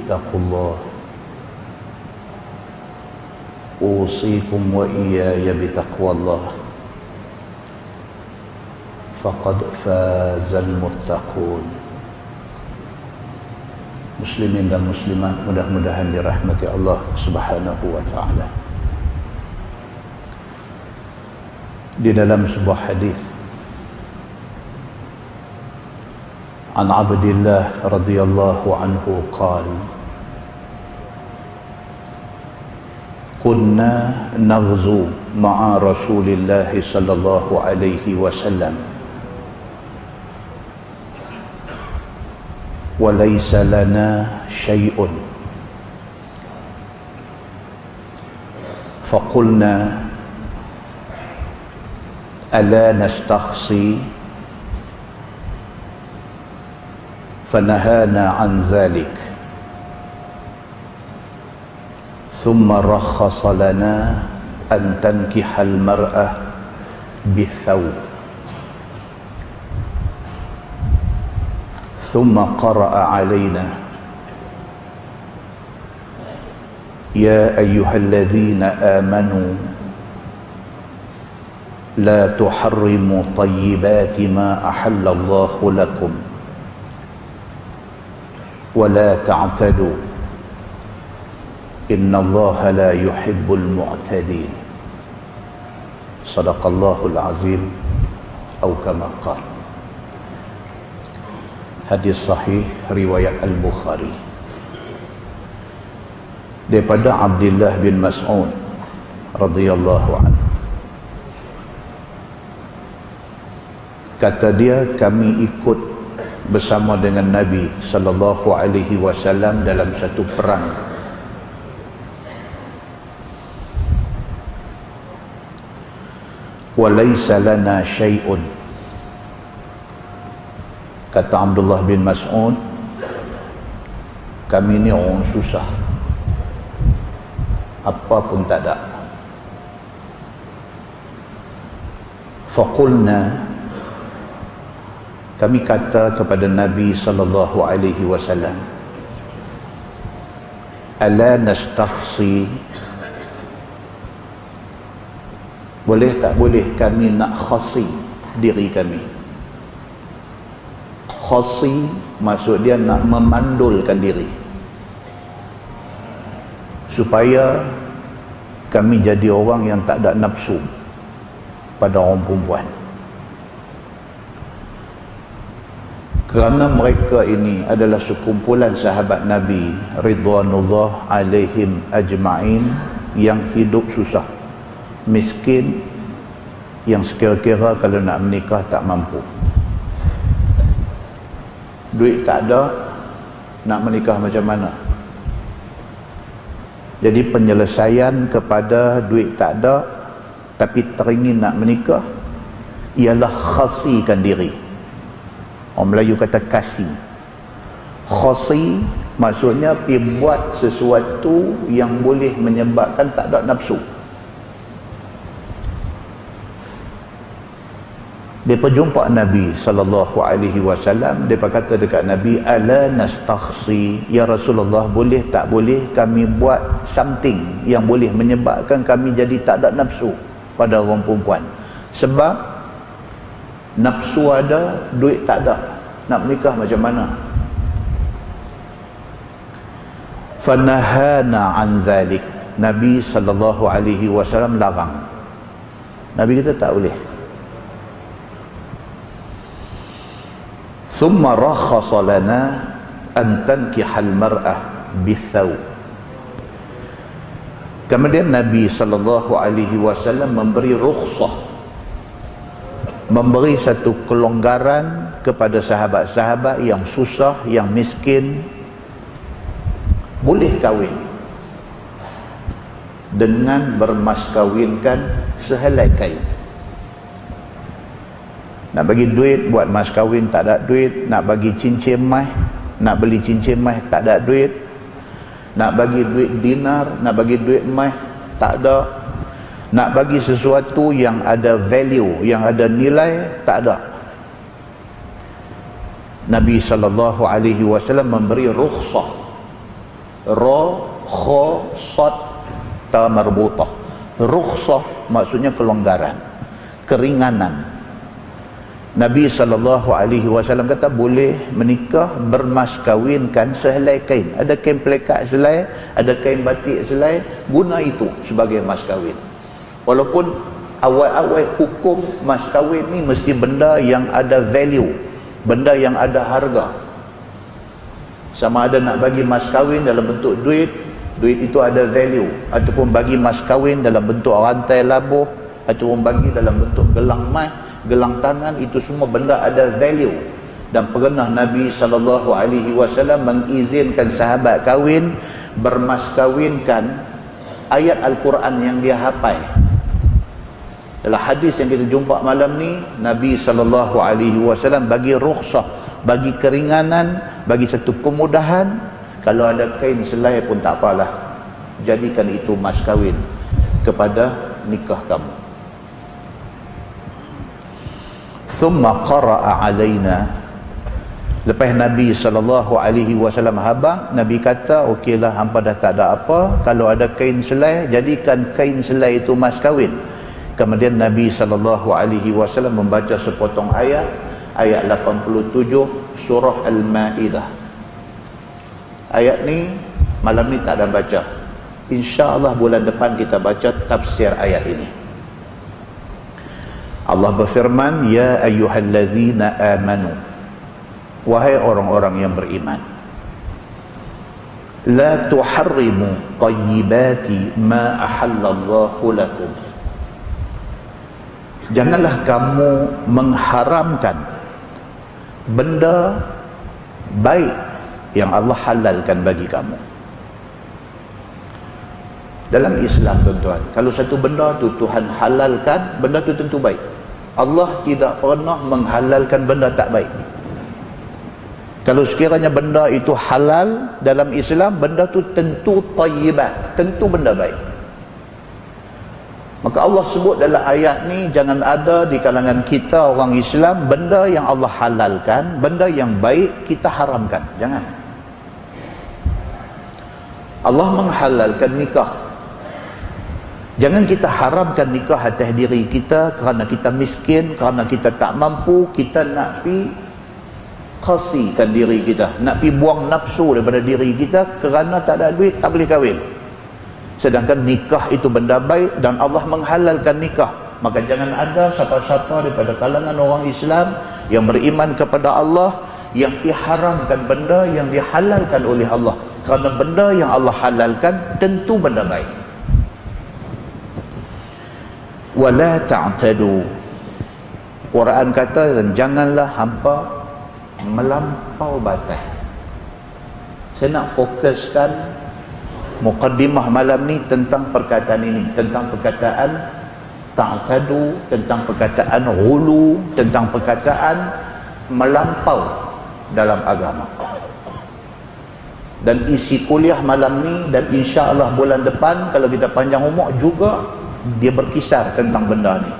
اتقوا الله أوصيكم وإياي بتقوى الله فقد فاز المتقون. Muslimin dan muslimat, mudah-mudahan dirahmati Allah Subhanahu wa taala. Di dalam sebuah hadis An Abdillah radhiyallahu anhu qala Kunna naghzu ma'a Rasulillah sallallahu alaihi wasallam wa laysa lana syai'un faqulna ala nastakhsi فنهانا عن ذلك ثم رخص لنا أن تنكح المرأة بالثوب ثم قرأ علينا يا أيها الذين آمنوا لا تحرموا طيبات ما أحل الله لكم ولا تعتدوا إن الله لا يحب المعتدين صدق الله العظيم أو كما قال. Hadis sahih riwayat Al-Bukhari daripada Abdullah bin Mas'ud radhiyallahu anhu. Kata dia, kami ikut bersama dengan Nabi sallallahu alaihi wasallam dalam satu perang. Wa laysa lana syai'un. Kata Abdullah bin Mas'ud, kami ni orang susah, apa pun tak ada. Faqulna, kami kata kepada Nabi sallallahu alaihi wasallam, ala nastakhsi, boleh tak boleh kami nak khasi diri kami. Khasi maksud dia nak memandulkan diri supaya kami jadi orang yang tak ada nafsu pada orang perempuan. Kerana mereka ini adalah sekumpulan sahabat Nabi ridwanullah alaihim ajma'in yang hidup susah, miskin, yang sekira-kira kalau nak menikah tak mampu. Duit tak ada, nak menikah macam mana? Jadi penyelesaian kepada duit tak ada tapi teringin nak menikah ialah khasikan diri. Orang Melayu kata kasih. Khasi maksudnya pergi buat sesuatu yang boleh menyebabkan tak ada nafsu. Depa jumpa Nabi sallallahu alaihi wasallam, depa kata dekat Nabi, ala nastakhsi, ya Rasulullah, boleh tak boleh kami buat something yang boleh menyebabkan kami jadi tak ada nafsu pada orang perempuan. Sebab nafsu ada, duit tak ada, nak menikah macam mana? Fanahana an zalik, Nabi sallallahu alaihi wasallam larang. Nabi kata tak boleh. Thumma rakhasa lana an tankihal mar'ah bithawb. Kemudian Nabi sallallahu alaihi wasallam memberi rukhsah, memberi satu kelonggaran kepada sahabat-sahabat yang susah, yang miskin, boleh kahwin dengan bermaskawinkan sehelai kain. Nak bagi duit buat mas kahwin tak ada duit, nak bagi cincin emas, nak beli cincin emas tak ada duit, nak bagi duit dinar, nak bagi duit emas tak ada, nak bagi sesuatu yang ada value, yang ada nilai, tak ada. Nabi sallallahu alaihi wasallam memberi rukhsah, Ra, kha, sad, ta marbutah. Rukhsah maksudnya kelonggaran, keringanan. Nabi SAW kata boleh menikah bermas kawinkan sehelai kain. Ada kain pelekat selai, ada kain batik selai, guna itu sebagai mas kawin. Walaupun awal-awal hukum mas kawin ni mesti benda yang ada value, benda yang ada harga. Sama ada nak bagi mas kawin dalam bentuk duit, duit itu ada value, ataupun bagi mas kawin dalam bentuk rantai labuh, ataupun bagi dalam bentuk gelang emas, gelang tangan, itu semua benda ada value. Dan pernah Nabi SAW mengizinkan sahabat kahwin bermas kawinkan ayat Al-Quran yang dia hafal. Dalam hadis yang kita jumpa malam ni, Nabi SAW bagi rukhsah, bagi keringanan, bagi satu kemudahan. Kalau ada kain selai pun tak apalah, jadikan itu mas kawin kepada nikah kamu. Thumma qara'a alaina. Lepas Nabi SAW habang, Nabi kata, okeylah, hampa dah tak ada apa, kalau ada kain selai, jadikan kain selai itu mas kawin. Kemudian Nabi SAW membaca sepotong ayat, ayat 87 surah Al-Ma'idah. Ayat ni malam ni tak ada baca, InsyaAllah bulan depan kita baca tafsir ayat ini. Allah berfirman, ya ayyuhallazina amanu, wahai orang-orang yang beriman, la tuharrimu tayyibati ma ahallallahu lakum. Janganlah kamu mengharamkan benda baik yang Allah halalkan bagi kamu. Dalam Islam tuan-tuan, kalau satu benda tu Tuhan halalkan, benda tu tentu baik. Allah tidak pernah menghalalkan benda tak baik. Kalau sekiranya benda itu halal dalam Islam, benda tu tentu tayyibat, tentu benda baik. Maka Allah sebut dalam ayat ni, jangan ada di kalangan kita orang Islam benda yang Allah halalkan, benda yang baik kita haramkan. Jangan. Allah menghalalkan nikah. Jangan kita haramkan nikah atas diri kita kerana kita miskin, kerana kita tak mampu, kita nak pi qasikan diri kita, nak pi buang nafsu daripada diri kita kerana tak ada duit, tak boleh kahwin. Sedangkan nikah itu benda baik dan Allah menghalalkan nikah. Maka jangan ada siapa-siapa daripada kalangan orang Islam yang beriman kepada Allah yang diharamkan benda yang dihalalkan oleh Allah, kerana benda yang Allah halalkan tentu benda baik. Wala ta'tadu. Quran kata, dan janganlah hampa melampau batas. Saya nak fokuskan muqaddimah malam ni tentang perkataan ini, tentang perkataan ta'tadu, tentang perkataan ghulu, tentang perkataan melampau dalam agama. Dan isi kuliah malam ni dan insya-Allah bulan depan kalau kita panjang umur juga, dia berkisar tentang benda ni,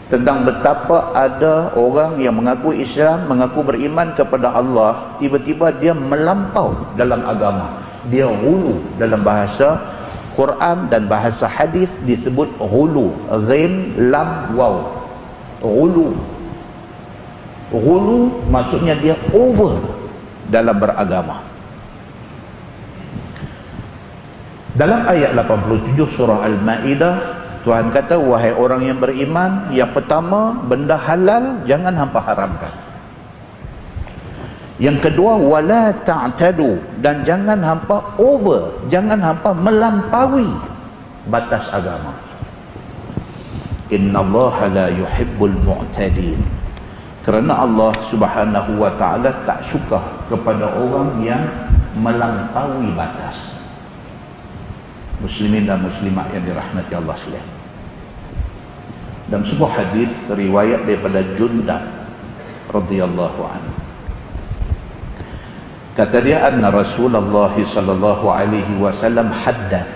tentang betapa ada orang yang mengaku Islam, mengaku beriman kepada Allah, tiba-tiba dia melampau dalam agama. Dia ghulu. Dalam bahasa Quran dan bahasa hadis disebut ghulu, ghin lam waw. Ghulu. Ghulu maksudnya dia over dalam beragama. Dalam ayat 87 surah Al-Ma'idah, Tuhan kata, wahai orang yang beriman, yang pertama, benda halal jangan hampa haramkan. Yang kedua, wala ta'tadu, dan jangan hampa over, jangan hampa melampaui batas agama. Innallaha la yuhibbul mu'tadin. Kerana Allah Subhanahu wa ta'ala tak suka kepada orang yang melampaui batas. Muslimin dan muslimat yang dirahmati Allah sekalian. Dalam sebuah hadis riwayat daripada Jundab radhiyallahu anhu, kata dia, anna Rasulullah sallallahu alaihi wasallam haddath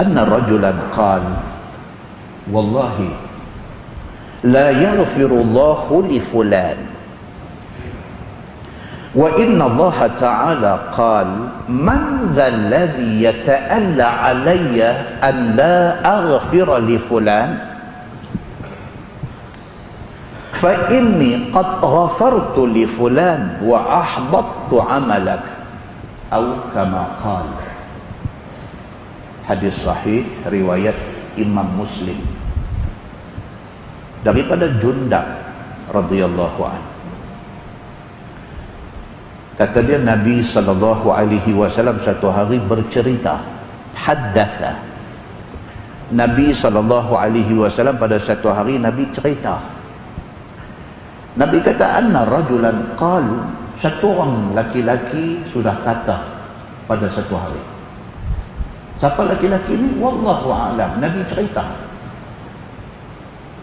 anna rajulan qala wallahi la yaghfirullahu li fulan Wa inna Allah ta'ala qal man dhal ladhi yata'alla alayya an la aghfira li fulan fa inni qad ghafartu li fulan wa ahbattu amalak atau kama qal. Hadis sahih riwayat Imam Muslim daripada Jundab radhiyallahu anhu. Kata dia, Nabi SAW satu hari bercerita, haddatha. Nabi SAW pada satu hari Nabi cerita. Nabi kata, anna rajulan qalu, satu orang laki-laki sudah kata pada satu hari. Siapa laki-laki ini? Wallahu a'lam. Nabi cerita.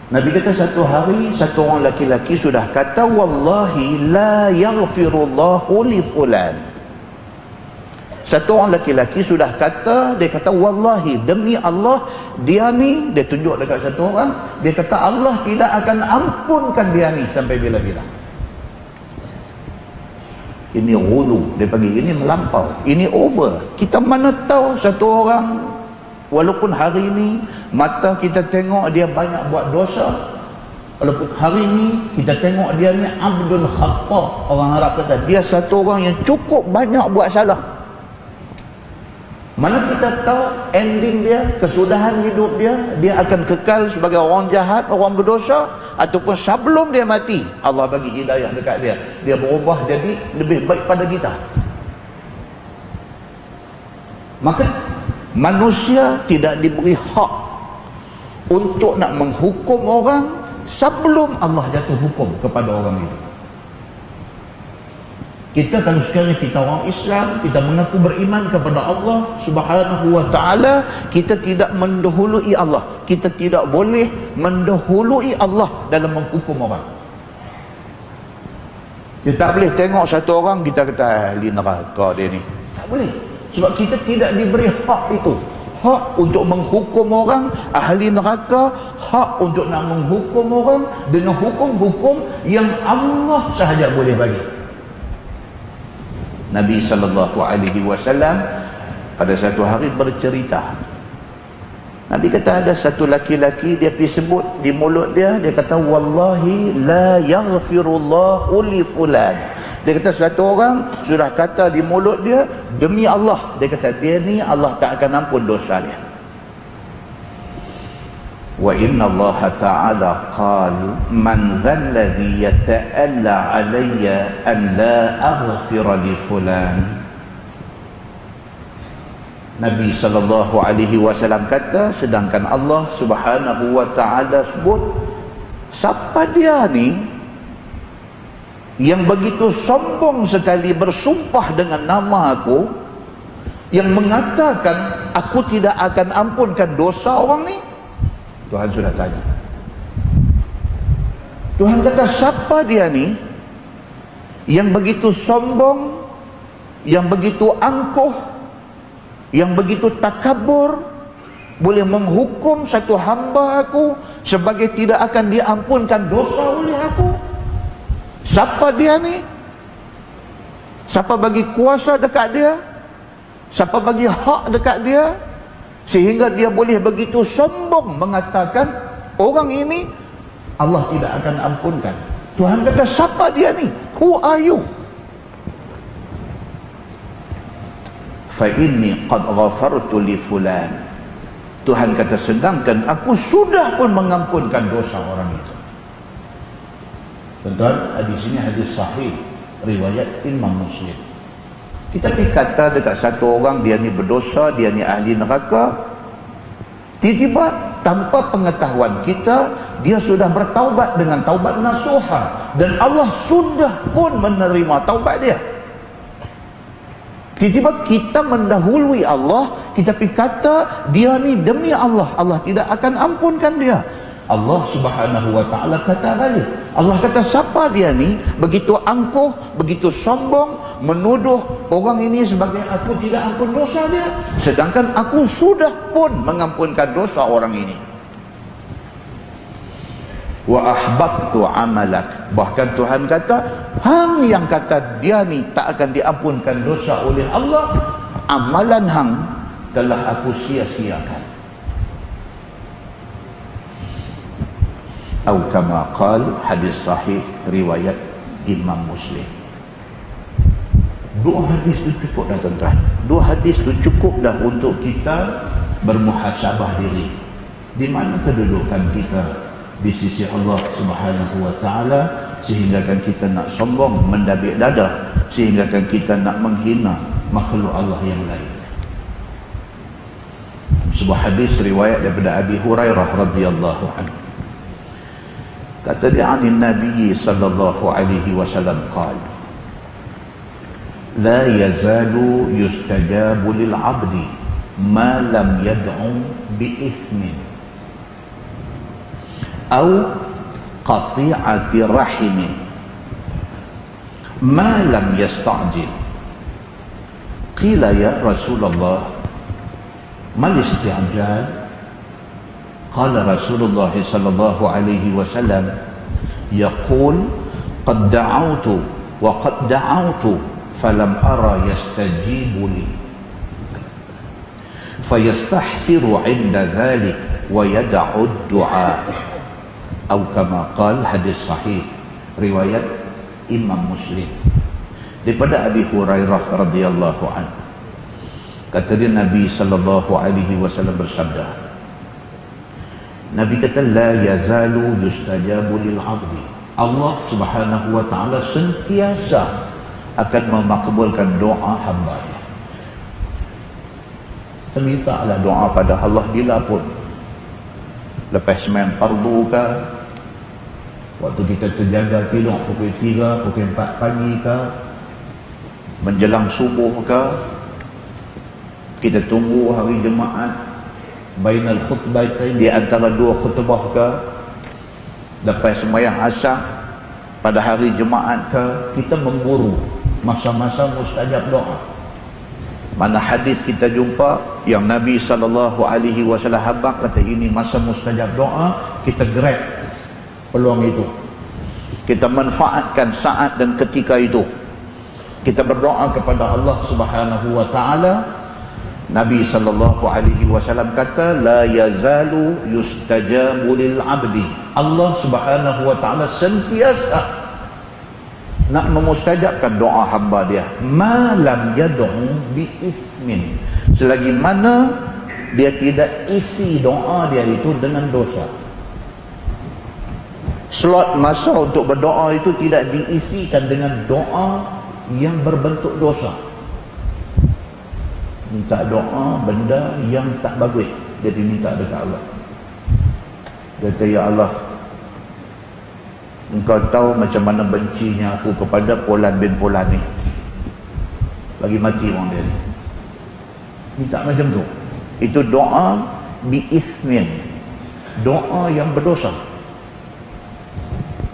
Nabi kata satu hari satu orang laki-laki sudah kata, wallahi la yaghfirullahu li fulan. Satu orang laki-laki sudah kata, dia kata wallahi, demi Allah, dia ni, dia tunjuk dekat satu orang, dia kata Allah tidak akan ampunkan dia ni sampai bila-bila. Ini ghulu, dia panggil, ini melampau, ini over. Kita mana tahu satu orang, walaupun hari ini mata kita tengok dia banyak buat dosa, walaupun hari ini kita tengok dia ni abdul khata', orang Arab kata dia satu orang yang cukup banyak buat salah. Mana kita tahu ending dia, kesudahan hidup dia, dia akan kekal sebagai orang jahat, orang berdosa, ataupun sebelum dia mati Allah bagi hidayah dekat dia, dia berubah jadi lebih baik pada kita. Maka manusia tidak diberi hak untuk nak menghukum orang sebelum Allah jatuh hukum kepada orang itu. Kita kalau sekiranya kita orang Islam, kita mengaku beriman kepada Allah Subhanahu wa ta'ala, kita tidak mendahului Allah. Kita tidak boleh mendahului Allah dalam menghukum orang. Kita tak boleh tengok satu orang kita kata ahli neraka dia ni. Tak boleh. Sebab kita tidak diberi hak itu. Hak untuk menghukum orang ahli neraka, hak untuk nak menghukum orang dengan hukum-hukum yang Allah sahaja boleh bagi. Nabi SAW pada satu hari bercerita. Nabi kata ada satu laki-laki, dia pergi sebut di mulut dia, dia kata wallahi la yaghfirullahu li fulan. Dia kata satu orang sudah kata di mulut dia, demi Allah, dia kata dia ni Allah tak akan ampun dosa dia. Wa inna Allah ta'ala qal man dhal ladhi yata'alla alayya an la aghfira li fulan. Nabi SAW kata, sedangkan Allah Subhanahu wa ta'ala sebut, siapa dia ni yang begitu sombong sekali bersumpah dengan nama aku, yang mengatakan aku tidak akan ampunkan dosa orang ni. Tuhan sudah tanya. Tuhan kata siapa dia ni yang begitu sombong, yang begitu angkuh, yang begitu takabur, boleh menghukum satu hamba aku sebagai tidak akan diampunkan dosa oleh aku. Siapa dia ni? Siapa bagi kuasa dekat dia? Siapa bagi hak dekat dia sehingga dia boleh begitu sombong mengatakan orang ini Allah tidak akan ampunkan? Tuhan kata siapa dia ni? Who are you? Fa inni qad ghafartu li fulan. Tuhan kata sedangkan aku sudah pun mengampunkan dosa orang itu. Tuan-tuan, hadis ini hadis sahih riwayat Imam Muslim. Kita pergi kata dekat satu orang dia ni berdosa, dia ni ahli neraka, tiba-tiba tanpa pengetahuan kita dia sudah bertaubat dengan taubat nasuha dan Allah sudah pun menerima taubat dia. Tiba-tiba kita mendahului Allah, kita pergi kata dia ni demi Allah, Allah tidak akan ampunkan dia. Allah Subhanahu wa ta'ala kata balik. Allah kata siapa dia ni begitu angkuh, begitu sombong, menuduh orang ini sebagai aku tidak ampun dosa dia, sedangkan aku sudah pun mengampunkan dosa orang ini. wa ahbattu amalak. Bahkan Tuhan kata, hang yang kata dia ni tak akan diampunkan dosa oleh Allah, amalan hang telah aku sia-siakan. Atau kama qal, hadis sahih riwayat Imam Muslim. Dua hadis tu cukup dah tuan-tuan. Dua hadis tu cukup dah untuk kita bermuhasabah diri. Di mana kedudukan kita di sisi Allah Subhanahu wa taala, sehinggakan kita nak sombong, mendabik dada, sehinggakan kita nak menghina makhluk Allah yang lain. Sebuah hadis riwayat daripada Abi Hurairah radhiyallahu anhu. Kata dia, anin Nabi sallallahu alaihi wasallam qala, la yazalu yustajabu lil 'abdi ma lam yad'u bi ithmin aw qati'ati rahimin ma lam yasta'jil. Qila ya Rasulullah mal isti'jal? Qala Rasulullah sallallahu alaihi wasallam yaqul qad da'awtu wa qad da'awtu falam ara yastajibu li fayastahsiru 'inda dhalik wa yad'u ad-du'a. Atau kama qala, hadis sahih riwayat Imam Muslim daripada Abi Hurairah radhiyallahu anhu. Kata dia, Nabi sallallahu alaihi wasallam bersabda, Nabi kata, la yazalu yustajabu lil 'abdi. Allah Subhanahu wa taala sentiasa akan memakbulkan doa hamba-Nya. Kita mintalah doa pada Allah bila pun. Lepas sembahyang fardu ke, waktu kita terjaga tidur pukul 3, pukul 4 pagi ke, menjelang subuh ke, kita tunggu hari Jumaat, bainal khutbatain, di antara dua khutbah ke, lepas sembahyang asar pada hari Jumaat ke, kita memburu masa-masa mustajab doa. Mana hadis kita jumpa yang Nabi sallallahu alaihi wasallam habaq kata ini masa mustajab doa, kita grab peluang itu, kita manfaatkan saat dan ketika itu, kita berdoa kepada Allah Subhanahu wa taala. Nabi sallallahu alaihi wasallam kata, la yazalu yustajabu lil 'abdi. Allah Subhanahu wa taala sentiasa nak memustajabkan doa hamba dia, ma lam yad'u bi ithmin, selagi mana dia tidak isi doa dia itu dengan dosa. Slot masa untuk berdoa itu tidak diisikan dengan doa yang berbentuk dosa. Minta doa benda yang tak bagus, dia diminta dekat Allah. Dia kata, ya Allah, Engkau tahu macam mana bencinya aku kepada Fulan bin Fulan ni, lagi mati orang dia ni. Minta macam tu. Itu doa bi-ithmin, doa yang berdosa.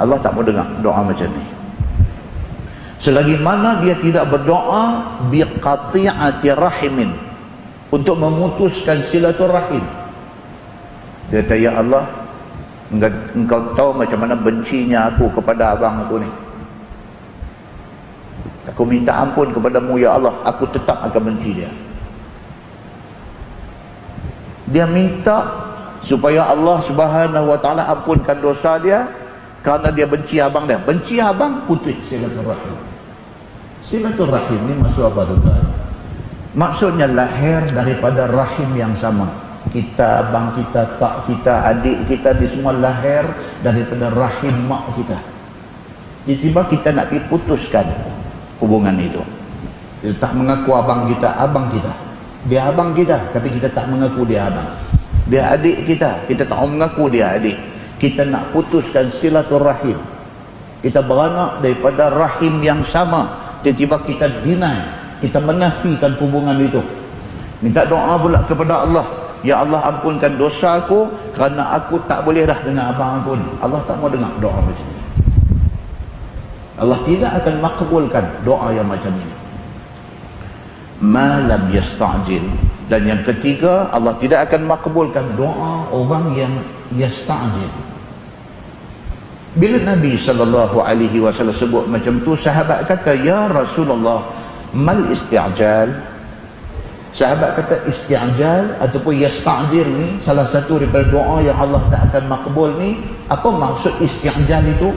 Allah tak mau dengar doa macam ni. Selagi mana dia tidak berdoa biqati'ati rahimin, untuk memutuskan silaturahim. Dia kata, ya Allah, Engkau tahu macam mana bencinya aku kepada abang aku ni. Aku minta ampun kepadamu ya Allah, aku tetap akan benci dia. Dia minta supaya Allah Subhanahu wa taala ampunkan dosa dia kerana dia benci abang dia. Benci abang, putus silaturahim. Silaturahim ni maksud apa tuan-tuan? Maksudnya lahir daripada rahim yang sama. Kita, abang kita, kak kita, adik kita, di semua lahir daripada rahim mak kita. Tiba-tiba kita nak pergi putuskan hubungan itu. Kita tak mengaku abang kita, abang kita. Dia abang kita, tapi kita tak mengaku dia abang. Dia adik kita, kita tak mengaku dia adik. Kita nak putuskan silaturahim. Kita beranak daripada rahim yang sama. Tiba-tiba kita deny, kita menafikan hubungan itu. Minta doa pula kepada Allah, ya Allah ampunkan dosa aku kerana aku tak boleh dah dengan abang aku ni. Allah tak mau dengar doa macam ni. Allah tidak akan makbulkan doa yang macam ini. Ma lam yasta'jil. Dan yang ketiga, Allah tidak akan makbulkan doa orang yang yasta'jil. Bila Nabi SAW sebut macam tu, sahabat kata, ya Rasulullah, mal isti'jal? Sahabat kata isti'jal ataupun yasta'jil ni salah satu daripada doa yang Allah tak akan makbul ni. Apa maksud isti'jal itu?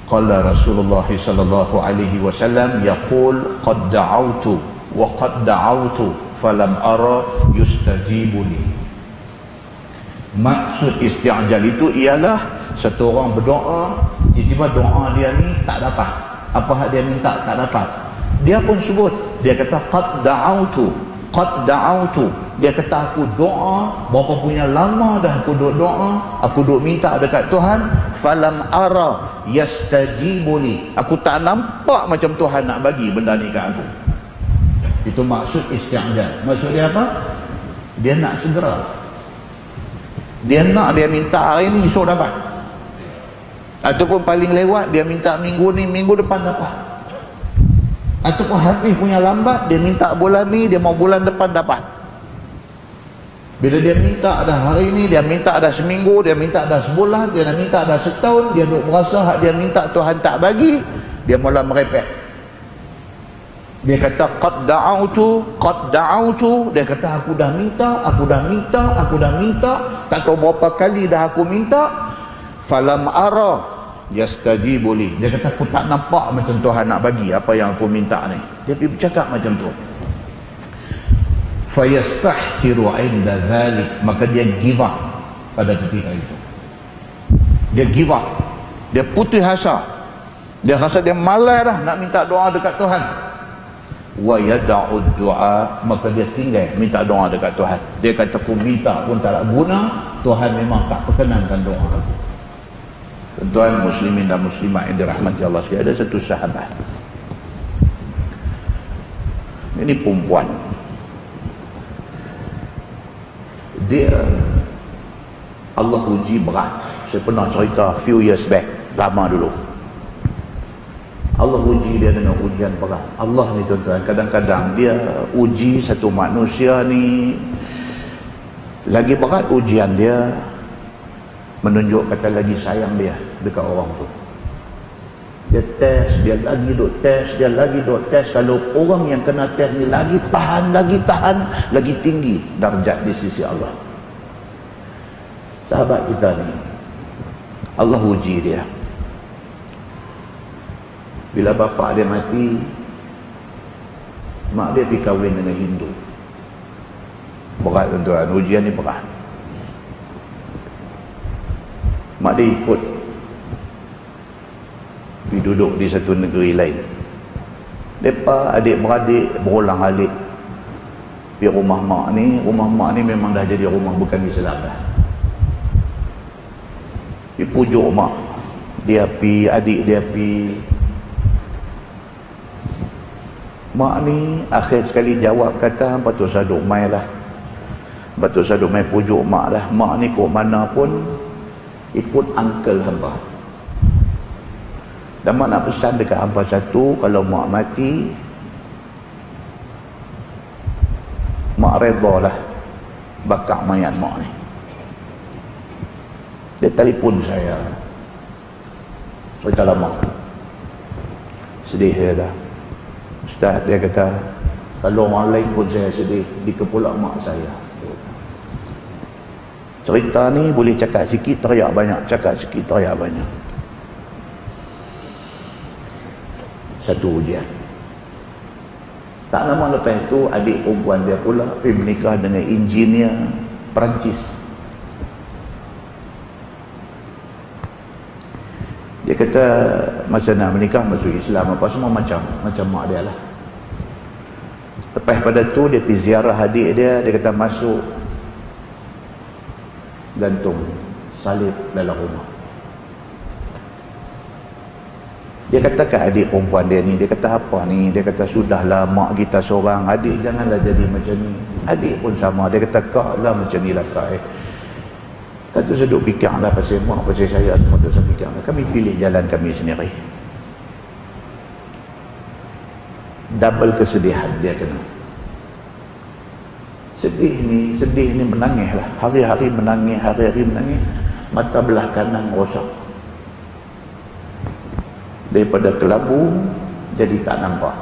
Qala Rasulullah sallallahu alaihi wasallam yaqul qad da'awtu wa qad da'awtu falam ara yustajibu li. Maksud isti'jal itu ialah satu orang berdoa, tiba-tiba doa dia ni tak dapat. Apa hak dia minta tak dapat. Dia pun sebut, dia kata qad da'awtu, qad da'awtu. Dia kata aku doa, berapa punya lama dah aku doa, aku minta dekat Tuhan, falam ara yastajibu li. Aku tak nampak macam Tuhan nak bagi benda ni kat aku. Itu maksud isti'jal. Maksud dia apa? Dia nak segera. Dia minta hari ni, esok dapat. Ataupun paling lewat dia minta minggu ni, minggu depan dapat. Ataupun habis punya lambat, dia minta bulan ni, dia mau bulan depan dapat. Bila dia minta dah hari ni, dia minta dah seminggu, dia minta dah sebulan, dia dah minta dah setahun, dia duk merasa hak dia minta Tuhan tak bagi, dia mula merepek. Dia kata qad da'awtu, dia kata aku dah minta, tak tahu berapa kali dah aku minta, falam ara yastajibu li. Dia kata aku tak nampak macam Tuhan nak bagi apa yang aku minta ni. Dia pergi bercakap macam tu. Fayastahsiru 'inda dhalik, maka dia give up pada ketika itu. Dia give up. Dia putus asa. Dia rasa dia malas dah nak minta doa dekat Tuhan. Wa yada'u du'a, maka dia tinggal minta doa dekat Tuhan. Dia kata aku minta pun tak ada guna, Tuhan memang tak perkenankan doa aku. Tuan muslimin dan muslimat yang dirahmati Allah sekalian, ada satu sahabat. Ini perempuan. Dia Allah uji berat. Saya pernah cerita few years back, lama dulu. Allah uji dia dengan ujian berat. Allah ni tuan-tuan, kadang-kadang dia uji satu manusia ni, lagi berat ujian dia, menunjuk kata lagi sayang dia dekat orang tu. Dia test, dia lagi duk test, dia lagi duk test. Kalau orang yang kena test ni lagi tahan, lagi tinggi darjat di sisi Allah. Sahabat kita ni, Allah uji dia. Bila bapa dia mati, mak dia pergi kahwin dengan Hindu. Berat tuan-tuan, ujian ni berat. Mak dia ikut pergi duduk di satu negeri lain. Mereka adik-beradik berulang-alik pergi rumah mak ni. Rumah mak ni memang dah jadi rumah bukan Islam dah. Dia pujuk mak, dia pergi, adik dia pergi. Mak ni akhir sekali jawab kata, patut saduk mai lah, patut saduk mai pujuk mak lah. Mak ni kok mana pun ikut uncle hamba. Dan mak nak pesan dekat hamba satu, kalau mak mati, mak redha lah bakar mayat mak ni. Dia telefon saya, cerita lama, sedih dia dah. Ustaz, dia kata, kalau orang lain pun saya sedih, di kepulak mak saya. Cerita ni boleh cakap sikit, teriak banyak, cakap sikit, teriak banyak. Satu ujian. Tak lama lepas itu, adik perempuan dia pula pergi menikah dengan engineer Perancis. Dia kata masa nak menikah masuk Islam apa semua macam mak dia lah. Lepas pada tu dia pergi ziarah adik dia, dia kata masuk gantung salib dalam rumah. Dia kata kat adik perempuan dia ni, dia kata apa ni? Dia kata sudahlah mak kita seorang, adik janganlah jadi macam ni. Adik pun sama, dia kata kak lah macam ni lah kak. Kata saya duduk fikirlah pasal mak, pasal saya semua tu saya fikirlah. Kami pilih jalan kami sendiri. Double kesedihan dia kena. Sedih ni menangis lah. Hari-hari menangis, hari-hari menangis. mata belah kanan rosak. Daripada kelabu jadi tak nampak.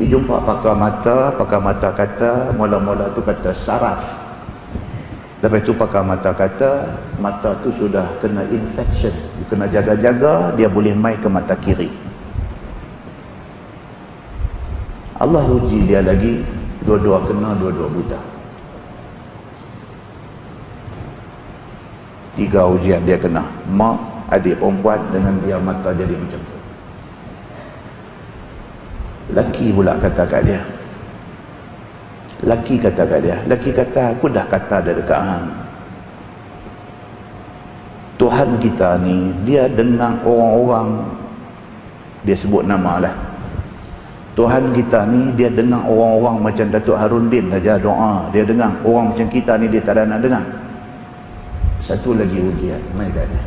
Dia jumpa pakar mata kata mula-mula tu kata saraf. Lepas tu pakar mata kata mata tu sudah kena infection, dia kena jaga-jaga, dia boleh mai ke mata kiri. Allah uji dia lagi, dua-dua kena, dua-dua buta. 3 ujian dia kena. Mak, adik perempuan dengan dia mata jadi macam tu. Laki pula kata kat dia. Laki kata, aku dah kata dia dekat hang. Tuhan kita ni, dia dengar orang-orang, dia sebut nama lah. Tuhan kita ni, dia dengar orang-orang macam Datuk Harundin saja doa. Dia dengar. Orang macam kita ni, dia tak ada nak dengar. Satu lagi ujian, mai kat dia.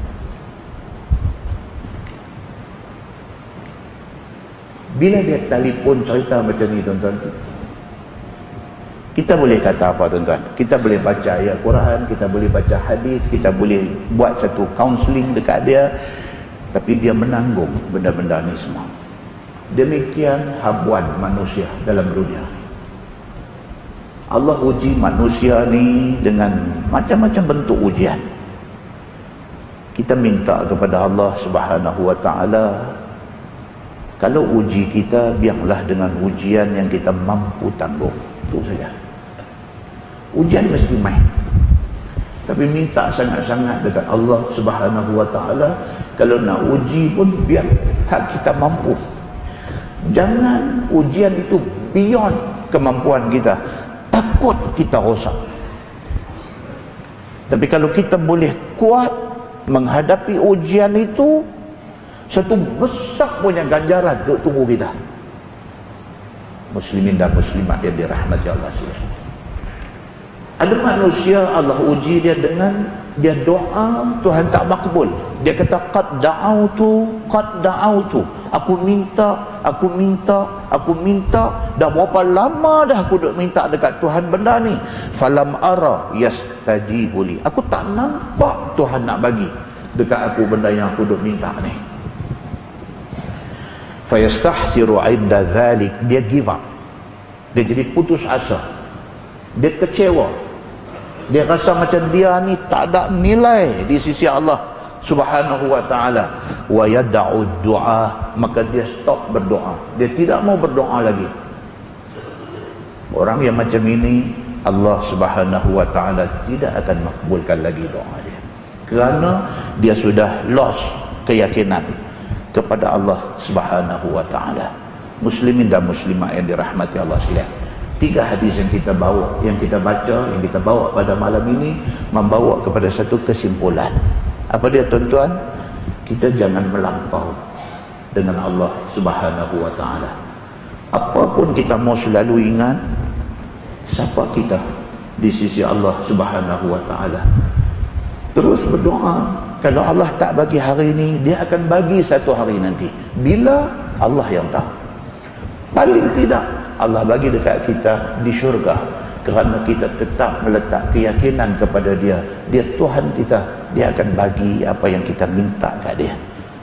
Bila dia telefon cerita macam ni tuan-tuan, kita boleh kata apa tuan-tuan? Kita boleh baca ayat Quran, kita boleh baca hadis, kita boleh buat satu counselling dekat dia, tapi dia menanggung benda-benda ni semua. Demikian habuan manusia dalam dunia. Allah uji manusia ni dengan macam-macam bentuk ujian. Kita minta kepada Allah Subhanahu wa ta'ala, kalau uji kita, biarlah dengan ujian yang kita mampu tanggung. Itu saja. Ujian mesti main. Tapi minta sangat-sangat dekat Allah Subhanahu wa ta'ala, kalau nak uji pun biar hak kita mampu. Jangan ujian itu beyond kemampuan kita. Takut kita rosak. Tapi kalau kita boleh kuat menghadapi ujian itu, satu besar punya ganjaran untuk tubuh kita. Muslimin dan muslimat yang dirahmati Allah sekalian. Ada manusia Allah uji dia dengan dia doa, Tuhan tak makbul. Dia kata qad da'autu. Aku minta. Dah berapa lama dah aku duk minta dekat Tuhan benda ni. Falam ara yastajibu li. Aku tak nampak Tuhan nak bagi dekat aku benda yang aku duk minta ni. Fayastahsiru 'inda dhalik. Dia give up. Dia jadi putus asa. Dia kecewa. Dia rasa macam dia ni tak ada nilai di sisi Allah Subhanahu wa ta'ala. Wa yada'u du'a. Maka dia stop berdoa. Dia tidak mau berdoa lagi. Orang yang macam ini, Allah Subhanahu wa ta'ala tidak akan makbulkan lagi doa dia, kerana dia sudah lost keyakinan kepada Allah Subhanahu wa ta'ala. Muslimin dan muslimat yang dirahmati Allah sekalian, 3 hadis yang kita bawa, yang kita baca, yang kita bawa pada malam ini, membawa kepada satu kesimpulan. Apa dia tuan-tuan? Kita jangan melampau dengan Allah Subhanahu wa ta'ala. Apapun kita mau selalu ingat, siapa kita di sisi Allah Subhanahu wa ta'ala. Terus berdoa. Kalau Allah tak bagi hari ini, dia akan bagi satu hari nanti. Bila? Allah yang tahu. Paling tidak Allah bagi dekat kita di syurga, kerana kita tetap meletak keyakinan kepada dia. Dia Tuhan kita. Dia akan bagi apa yang kita minta kat dia.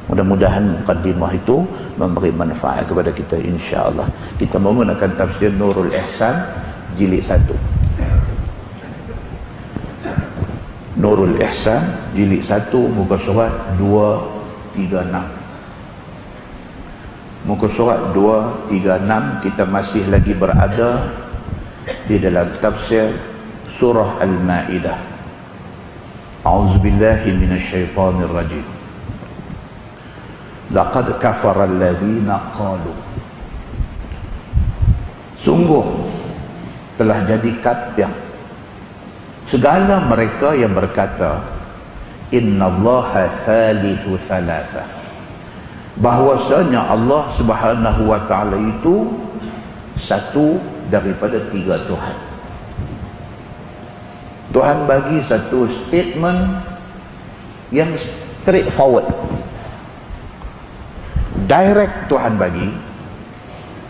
Mudah-mudahan mukaddimah itu memberi manfaat kepada kita, insya-Allah. Kita menggunakan tafsir Nurul Ihsan jilid 1. Nurul Ihsan jilid 1 muka surat 236. Muka surat 236. Kita masih lagi berada di dalam tafsir surah Al-Maidah. A'udzubillahi minasyaitonir rajim. Laqad kafara alladhina qalu. Sungguh telah jadi kafir segala mereka yang berkata innallaha thalithu thalatha, bahwasanya Allah Subhanahu wa ta'ala itu satu daripada 3 Tuhan. Tuhan bagi satu statement yang straightforward, direct. Tuhan bagi,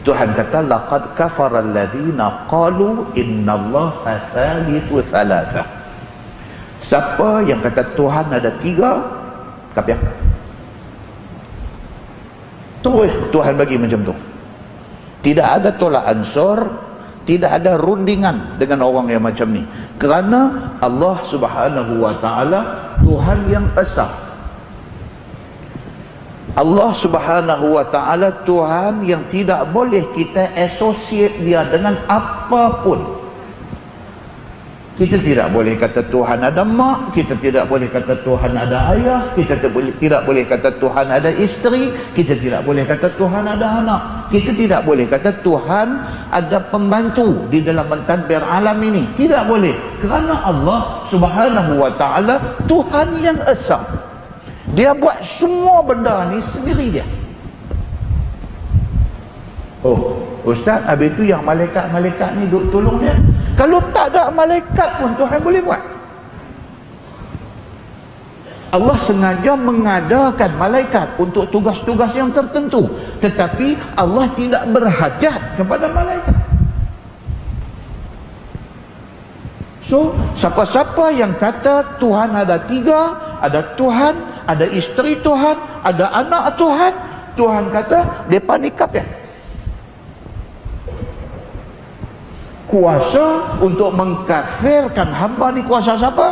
Tuhan kata laqad kafara alladhina qalu innallaha thalithu thalatha. Siapa yang kata Tuhan ada 3, kafir. Tuhan bagi macam tu. Tidak ada tolak ansur, tidak ada rundingan dengan orang yang macam ni. Kerana Allah Subhanahu wa taala Tuhan yang esa. Allah Subhanahu wa taala Tuhan yang tidak boleh kita associate dia dengan apapun. Kita tidak boleh kata Tuhan ada mak, kita tidak boleh kata Tuhan ada ayah, kita tidak boleh kata Tuhan ada isteri, kita tidak boleh kata Tuhan ada anak, kita tidak boleh kata Tuhan ada pembantu di dalam mentadbir alam ini. Tidak boleh, kerana Allah Subhanahu wa taala Tuhan yang esa. Dia buat semua benda ni sendiri dia. Oh, Ustaz, habis tu yang malaikat-malaikat ni duk tolong dia. Kalau tak ada malaikat pun Tuhan boleh buat. Allah sengaja mengadakan malaikat untuk tugas-tugas yang tertentu, tetapi Allah tidak berhajat kepada malaikat. So, siapa-siapa yang kata Tuhan ada 3, ada Tuhan, ada isteri Tuhan, ada anak Tuhan, Tuhan kata depa ni kafir. Kuasa untuk mengkafirkan hamba ni kuasa siapa?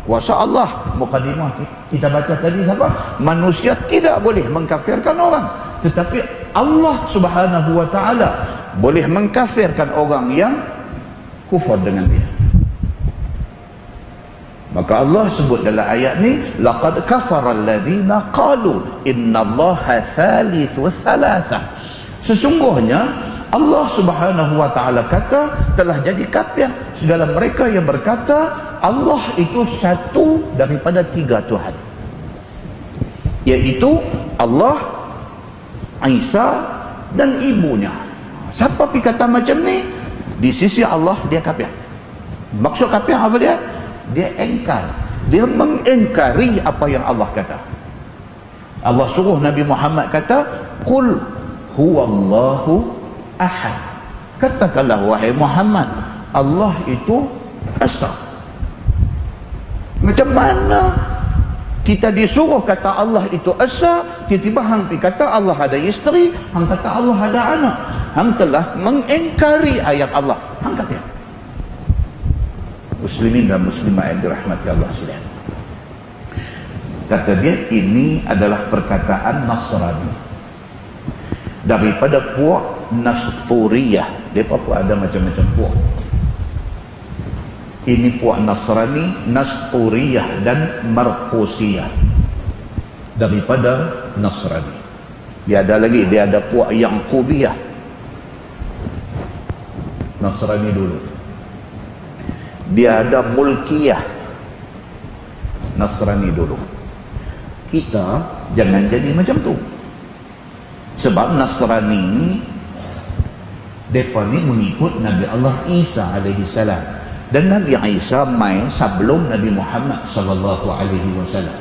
Kuasa Allah. Mukadimah kita baca tadi siapa? Manusia tidak boleh mengkafirkan orang, tetapi Allah Subhanahu wa taala boleh mengkafirkan orang yang kufur dengan dia. Maka Allah sebut dalam ayat ni, laqad kafara alladhina qalu innallaha thalithu thalatha. Sesungguhnya Allah Subhanahu wa taala kata telah jadi kafir segala mereka yang berkata Allah itu satu daripada 3 Tuhan, iaitu Allah, Isa dan ibunya. Siapa pi kata macam ni, di sisi Allah dia kafir. Maksud kafir apa dia? Dia engkar, dia mengengkari apa yang Allah kata. Allah suruh Nabi Muhammad kata, qul huwallahu ahad. Katakanlah wahai Muhammad, Allah itu esa. Macam mana kita disuruh kata Allah itu esa, tiba-tiba hang pi kata Allah ada isteri, hang kata Allah ada anak, hang telah mengingkari ayat Allah, hang kata. Muslimin dan muslimat yang dirahmati Allah sekalian, kata dia ini adalah perkataan Nasrani daripada puak Nasturiyah. Mereka pun ada macam-macam puak. Ini puak Nasrani, Nasturiyah dan Markusiyah, daripada Nasrani. Dia ada lagi, dia ada puak Yaqubiyah, Nasrani dulu. Dia ada Mulkiyah, Nasrani dulu. Kita jangan jadi macam tu. Sebab Nasrani ni, mereka ni mengikut Nabi Allah Isa alaihi salam, dan Nabi Isa mai sebelum Nabi Muhammad sallallahu alaihi wasallam.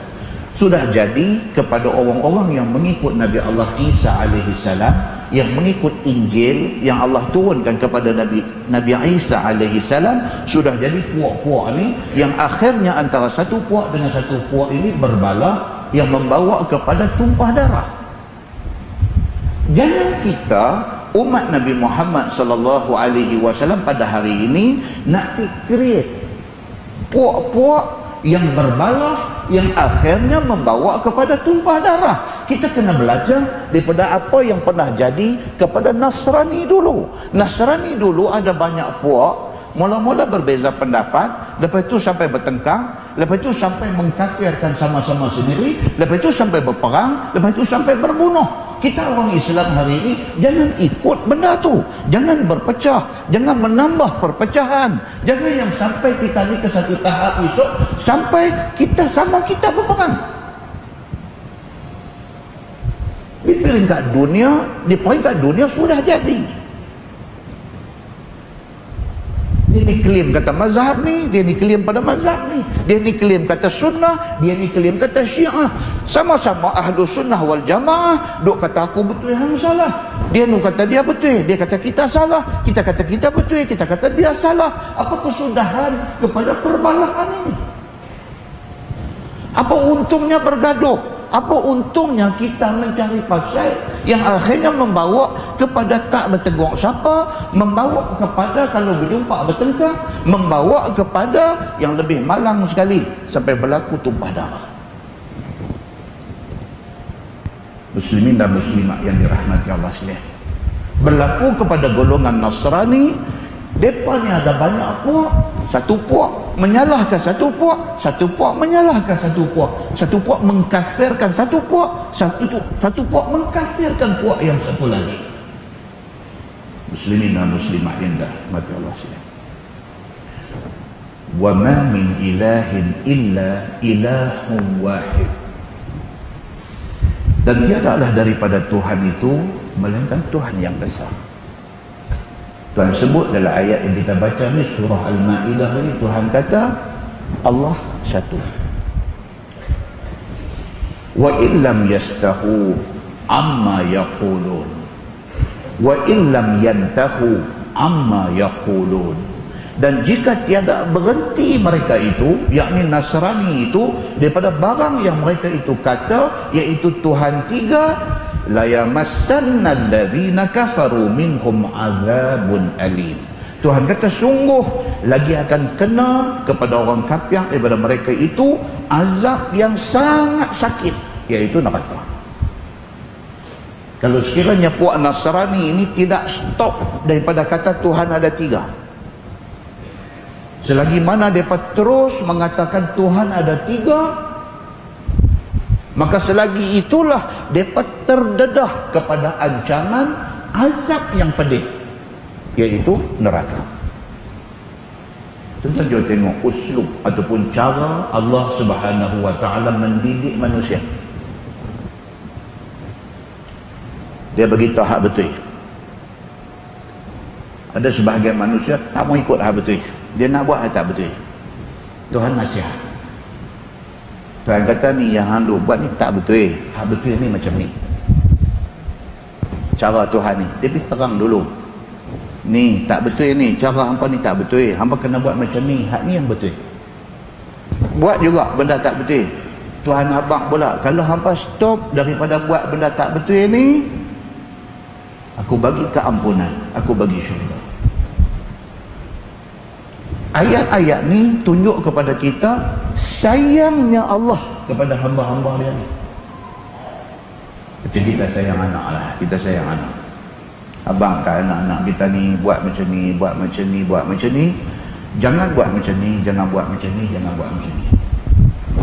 Sudah jadi kepada orang-orang yang mengikut Nabi Allah Isa alaihi salam, yang mengikut Injil yang Allah turunkan kepada Nabi Isa alaihi salam, sudah jadi puak-puak ni yang akhirnya antara satu puak dengan satu puak ini berbalah yang membawa kepada tumpah darah. Jangan kita umat Nabi Muhammad sallallahu alaihi wasallam pada hari ini nak create puak-puak yang berbalah yang akhirnya membawa kepada tumpah darah. Kita kena belajar daripada apa yang pernah jadi kepada Nasrani dulu. Nasrani dulu ada banyak puak, mula-mula berbeza pendapat, lepas itu sampai bertengkar, lepas itu sampai mengkafirkan sama-sama sendiri, lepas itu sampai berperang, lepas itu sampai berbunuh. Kita orang Islam hari ini jangan ikut benda tu, jangan berpecah, jangan menambah perpecahan, jangan yang sampai kita ni ke satu tahap esok sampai kita sama kita berperang. Di peringkat dunia sudah jadi. Dia ni klaim kata mazhab ni, dia ni klaim pada mazhab ni, dia ni klaim kata sunnah, dia ni klaim kata syiah. Sama-sama ahlu sunnah wal jamaah, duk kata aku betul, hang salah. Dia nu kata dia betul, dia kata kita salah, kita kata kita betul, kita kata dia salah. Apa kesudahan kepada perbalahan ini? Apa untungnya bergaduh? Apa untungnya kita mencari pasal yang akhirnya membawa kepada tak bertegur siapa, membawa kepada kalau berjumpa bertengkar, membawa kepada yang lebih malang sekali sampai berlaku tumpah darah. Muslimin dan muslimat yang dirahmati Allah sekalian, berlaku kepada golongan Nasrani. Mereka ni ada banyak puak. Satu puak menyalahkan satu puak, satu puak menyalahkan satu puak, satu puak mengkafirkan satu puak, satu puak mengkafirkan puak yang satu lagi. Muslimin dan muslimat yang dirahmati Allah sekalian, wa ma min ilahin illa ilahun wahid. Dan tiadalah daripada Tuhan itu melainkan Tuhan yang besar. Tuhan sebut dalam ayat yang kita baca ni, surah Al-Ma'idah ni, Tuhan kata Allah satu. Wa illam yastahu amma yaqulun wa illam yantahu amma yaqulun. Dan jika tiada berhenti mereka itu, yakni Nasrani itu, daripada barang yang mereka itu kata, iaitu Tuhan tiga, la yamassanna alladhina kafaru minhum azabun alim. Tuhan kata sungguh lagi akan kena kepada orang kafir daripada mereka itu azab yang sangat sakit, iaitu neraka. Kalau sekiranya puak Nasrani ini tidak stop daripada kata Tuhan ada tiga, selagi mana mereka terus mengatakan Tuhan ada tiga, maka selagi itulah mereka terdedah kepada ancaman azab yang pedih, iaitu neraka. Tuan-tuan juga tengok uslub ataupun cara Allah Subhanahu wa ta'ala mendidik manusia. Dia beritahu hak betul. Ada sebahagian manusia tak mau ikut hak betul, dia nak buat hak tak betul. Tuhan nasihat, Tuhan kata ni yang hang buat ni tak betul. Hak betul ni macam ni. Cara Tuhan ni, dia pergi terang dulu. Ni tak betul ni, cara hampa ni tak betul. Hampa kena buat macam ni, hak ni yang betul. Buat juga benda tak betul. Tuhan abang pula, kalau hampa stop daripada buat benda tak betul ni, aku bagi keampunan, aku bagi syurga. Ayat-ayat ni tunjuk kepada kita sayangnya Allah kepada hamba-hamba dia ni. Macam kita sayang anak lah, kita sayang anak. Abang kat anak-anak kita ni buat macam ni, buat macam ni, buat macam ni. Jangan buat macam ni, jangan buat macam ni, jangan buat macam ni.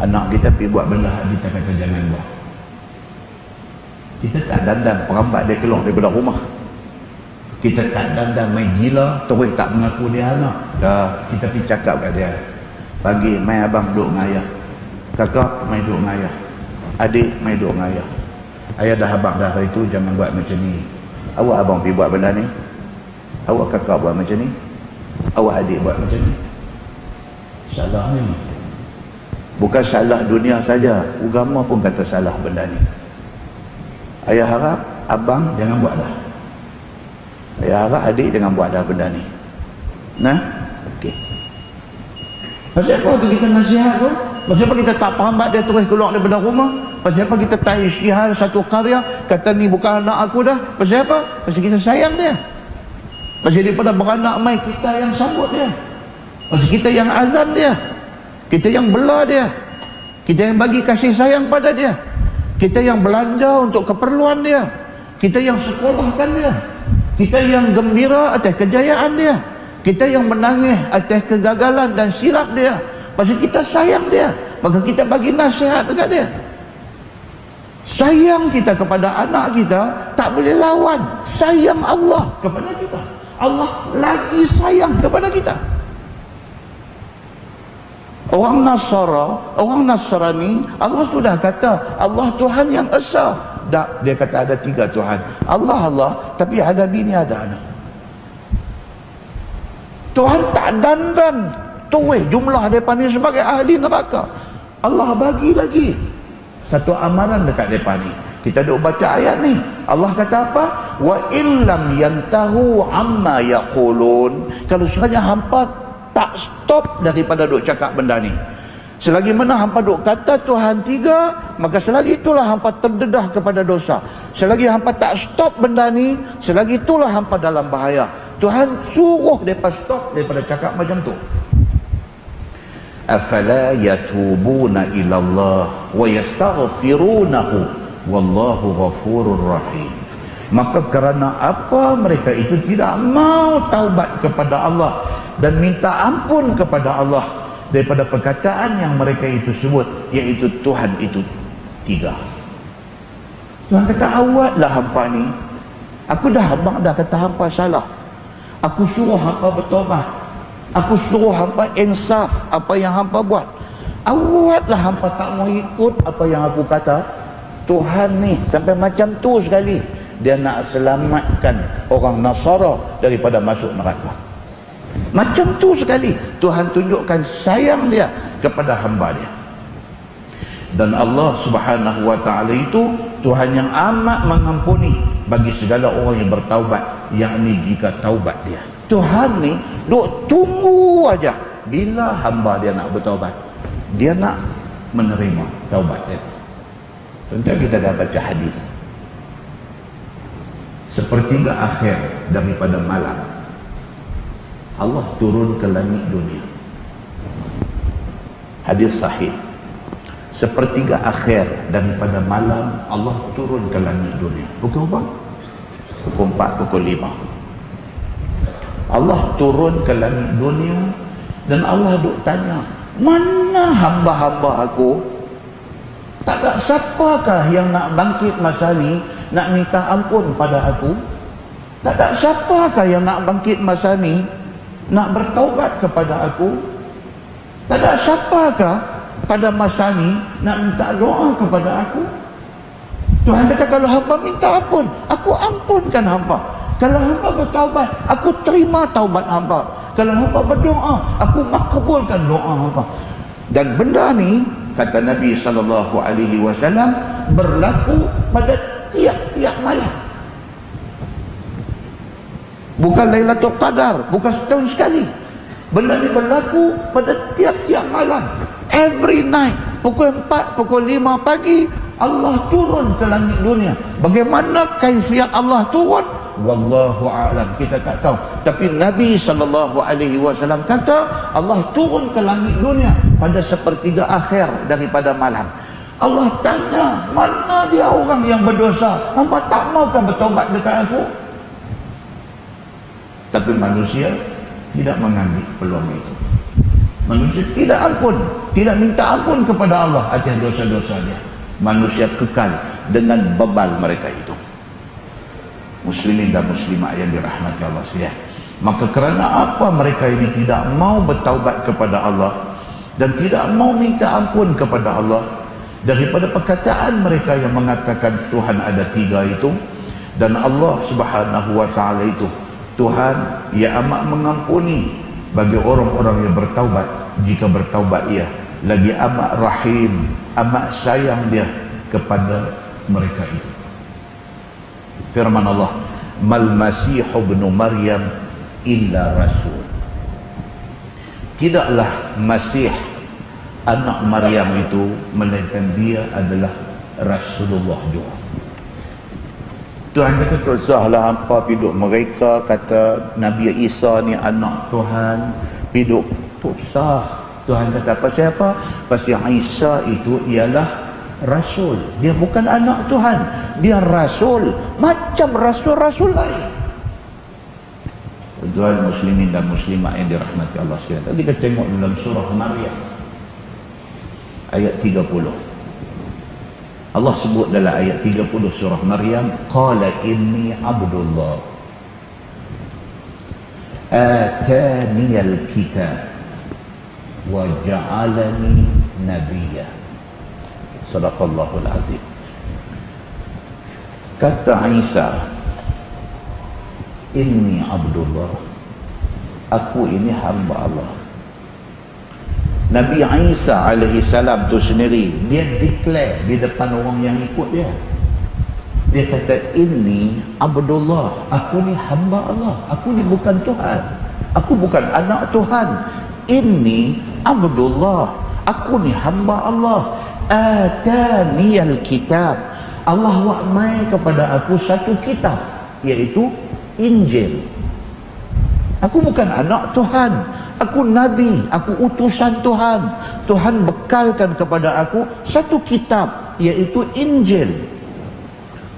Anak kita pergi buat benda kita kata jangan buat. Kita tak dandan perambat dia keluar daripada rumah. Kita tak dandan main gila, terus tak mengaku dia anak. Dah, kita pergi cakap kat dia. Pagi, mai abang duduk dengan ayah. Kakak, mai duduk dengan ayah. Adik, mai duduk dengan ayah. Ayah dah abang dah hari tu, jangan buat macam ni. Awak abang pergi buat benda ni. Awak kakak buat macam ni. Awak adik buat macam ni. Salah ni. Bukan salah dunia saja, agama pun kata salah benda ni. Ayah harap abang jangan buat dah. Ayah harap adik jangan buat dah benda ni. Nah, okey. Pasal apa tu kita nasihat tu? Pasal apa kita tak faham dia terus keluar daripada rumah? Pasal apa kita tak isytihar satu karya kata ni bukan anak aku dah? Pasal apa? Pasal kita sayang dia. Pasal daripada beranak mai kita yang sambut dia. Pasal kita yang azan dia. Kita yang bela dia. Kita yang bagi kasih sayang pada dia. Kita yang belanja untuk keperluan dia. Kita yang sekolahkan dia. Kita yang gembira atas kejayaan dia. Kita yang menangis atas kegagalan dan silap dia. Pasal kita sayang dia, maka kita bagi nasihat dekat dia. Sayang kita kepada anak kita tak boleh lawan sayang Allah kepada kita. Allah lagi sayang kepada kita. Orang Nasrani, Allah sudah kata Allah Tuhan yang esa. Tak, dia kata ada tiga Tuhan. Allah, tapi ada bini ada anak. Tuhan tak dandan tuih jumlah mereka ni sebagai ahli neraka. Allah bagi lagi satu amaran dekat mereka ni. Kita duk baca ayat ni, Allah kata apa? Wa illam yantahu amma yaqulun. Kalau sekiranya hampa tak stop daripada duk cakap benda ni, Selagi mana hampa duk kata Tuhan tiga, maka selagi itulah hampa terdedah kepada dosa. Selagi hampa tak stop benda ni, selagi itulah hampa dalam bahaya. Tuhan suruh mereka stop daripada cakap macam tu. Afala yatubuna ilallah wa yastaghfirunahu wallahu ghafurur rahim. Maka kerana apa mereka itu tidak mau taubat kepada Allah dan minta ampun kepada Allah daripada perkataan yang mereka itu sebut, iaitu Tuhan itu tiga. Tuhan kata, awatlah hampa ni. Aku dah kata hampa salah. Aku suruh hampa bertobat. Aku suruh hampa insaf apa yang hampa buat. Awatlah hampa tak mau ikut apa yang aku kata. Tuhan ni sampai macam tu sekali, dia nak selamatkan orang Nasara daripada masuk neraka. Macam tu sekali Tuhan tunjukkan sayang dia kepada hamba dia. Dan Allah Subhanahu wa ta'ala itu Tuhan yang amat mengampuni bagi segala orang yang bertaubat, yakni jika taubat dia. Tuhan ni duk tunggu aja bila hamba dia nak bertaubat, dia nak menerima taubat dia. Tentu kita dah baca hadis, sepertiga akhir daripada malam Allah turun ke langit dunia. Hadis sahih. Sepertiga akhir daripada malam Allah turun ke langit dunia. Pukul berapa? Pukul 4, pukul 5. Allah turun ke langit dunia dan Allah duk tanya, mana hamba-hamba aku? Tak ada siapakah yang nak bangkit masa ni nak minta ampun pada aku? Tak ada siapakah yang nak bangkit masa ni nak bertaubat kepada aku? Tak ada siapakah pada masa ni nak minta doa kepada aku? Tuhan kata, kalau hamba minta ampun, aku ampunkan hamba. Kalau hamba bertaubat, aku terima taubat hamba. Kalau hamba berdoa, aku makbulkan doa hamba. Dan benda ni, kata Nabi SAW, berlaku pada tiap-tiap malam. Bukan Lailatul Qadar, bukan setahun sekali. Benda ni berlaku pada tiap-tiap malam. Every night, pukul 4, pukul 5 pagi, Allah turun ke langit dunia. Bagaimana kaifiat Allah turun? Wallahu a'lam, kita tak tahu. Tapi Nabi SAW kata Allah turun ke langit dunia pada sepertiga akhir daripada malam. Allah tanya, mana dia orang yang berdosa? Hamba tak maukah bertaubat dekat aku? Tapi manusia tidak mengambil peluang itu. Manusia tidak ampun, tidak minta ampun kepada Allah atas dosa-dosa dia. Manusia kekal dengan bebal mereka itu. Muslimin dan muslimat yang dirahmati Allah sekalian. Maka kerana apa mereka ini tidak mau bertaubat kepada Allah dan tidak mau minta ampun kepada Allah daripada perkataan mereka yang mengatakan Tuhan ada tiga itu, dan Allah Subhanahu wa ta'ala itu Tuhan yang amat mengampuni bagi orang-orang yang bertaubat jika bertaubat ia, lagi amat rahim, amat sayang dia kepada mereka itu. Firman Allah, mal masih ibnu Maryam illa rasul. Tidaklah Masih anak Maryam itu melainkan dia adalah Rasulullah juga. Tuhan kata, tak sahlah hampa piduk mereka kata Nabi Isa ni anak Tuhan, piduk tak sah. Tuhan kata, pasal apa? Pasal Isa itu ialah Rasul. Dia bukan anak Tuhan, dia Rasul, macam Rasul-Rasul lain. Tuhan muslimin dan muslimat yang dirahmati Allah sekalian, tadi kita tengok dalam surah Maryam ayat 30. Allah sebut dalam ayat 30 surah Maryam, qala inni abdullah ataniyal kitab wa ja'alani nabiyya. Sadaqallahul azim. Kata Isa, inni abdullah, aku ini hamba Allah. Nabi Isa alaihi salam tu sendiri, dia declare di depan orang yang ikut dia. Dia kata, inni abdullah, aku ni hamba Allah, aku ni bukan Tuhan, aku bukan anak Tuhan. Inni abdullah, Aku ni hamba Allah. Ataniyal kitab. Allah wa'mai kepada aku satu kitab, iaitu Injil. Aku bukan anak Tuhan, aku nabi, aku utusan Tuhan. Tuhan bekalkan kepada aku satu kitab, iaitu Injil.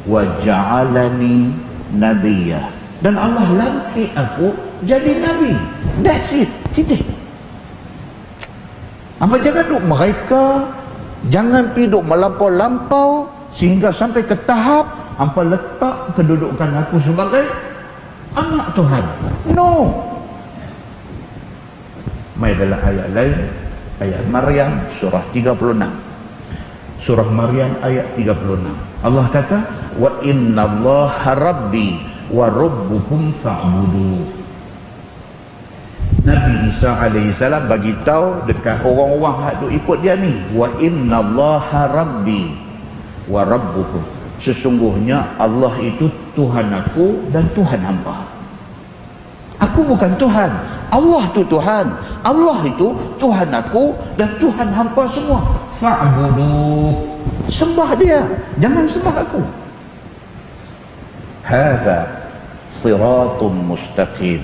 Wa ja'alani nabiyya, dan Allah lantik aku jadi nabi. That's it. Titik. Apa jangan duk mereka, jangan pergi duk melampau-lampau sehingga sampai ke tahap hampa letak kedudukan aku sebagai anak Tuhan. No. Mai dalam ayat lain, ayat Maryam surah 36. Surah Maryam ayat 36. Allah kata, wa innallaha rabbi wa rabbukum fa'budu. Nabi Isa alaihi salam bagi tahu dekat orang-orang hak duk ikut dia ni, wa innallaha rabbi wa rabbukum. Sesungguhnya Allah itu Tuhan aku dan Tuhan hamba. Aku bukan Tuhan, Allah tu Tuhan. Allah itu Tuhan aku dan Tuhan hamba semua. Fa'budu, sembah dia, jangan sembah aku. Hadza siratun mustaqim.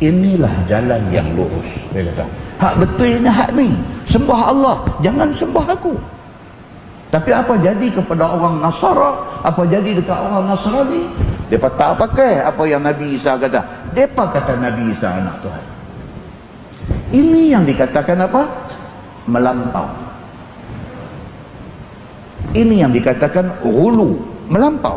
Inilah jalan yang lurus. Dia kata, hak betulnya hak ni, sembah Allah, jangan sembah aku. Tapi apa jadi kepada orang Nasara? Apa jadi dekat orang Nasrani? Mereka tak pakai apa yang Nabi Isa kata. Mereka kata Nabi Isa anak Tuhan. Ini yang dikatakan apa? Melampau. Ini yang dikatakan ghulu, melampau.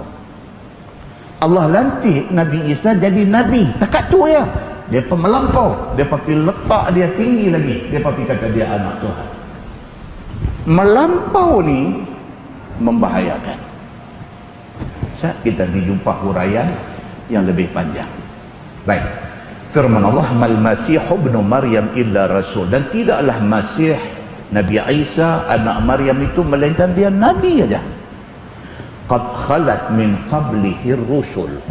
Allah lantik Nabi Isa jadi Nabi. Takat tu ya. Mereka melampau. Mereka pergi letak dia tinggi lagi. Mereka pergi kata dia anak Tuhan. Melampau ni membahayakan. Saat kita dijumpa huraian yang lebih panjang. Baik. Firman Allah, mal masih ibnu Maryam illa rasul. Dan tidaklah Masih Nabi Isa anak Maryam itu melainkan dia nabi aja. Qad khalat min qablihi rusul.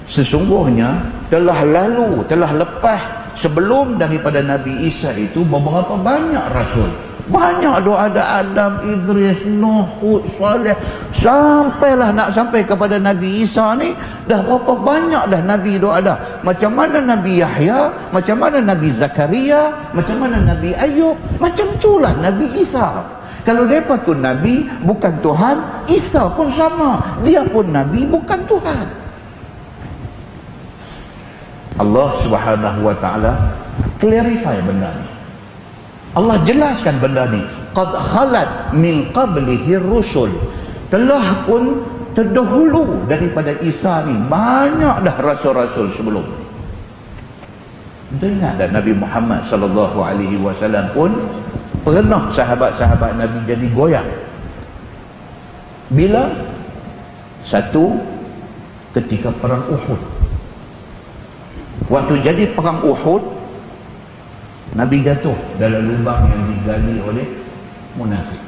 Sesungguhnya telah lalu, telah lepas sebelum daripada Nabi Isa itu beberapa banyak rasul. Banyak doa ada Adam, Idris, Nuh, Hud, Saleh. Sampailah nak sampai kepada Nabi Isa ni, dah berapa banyak dah Nabi doa dah. Macam mana Nabi Yahya, macam mana Nabi Zakaria, macam mana Nabi Ayub, macam itulah Nabi Isa. Kalau mereka tu Nabi bukan Tuhan, Isa pun sama. Dia pun Nabi bukan Tuhan. Allah Subhanahu wa ta'ala clarify benda ni. Allah jelaskan benda ni. Qad khalat min qablihi rusul. Telah pun terdahulu daripada Isa ni banyak dah rasul-rasul sebelum. Kita ingat dah Nabi Muhammad sallallahu alaihi wasallam pun pernah sahabat-sahabat Nabi jadi goyang. Bila? Satu, ketika perang Uhud. Waktu jadi perang Uhud, Nabi jatuh dalam lubang yang digali oleh munafik.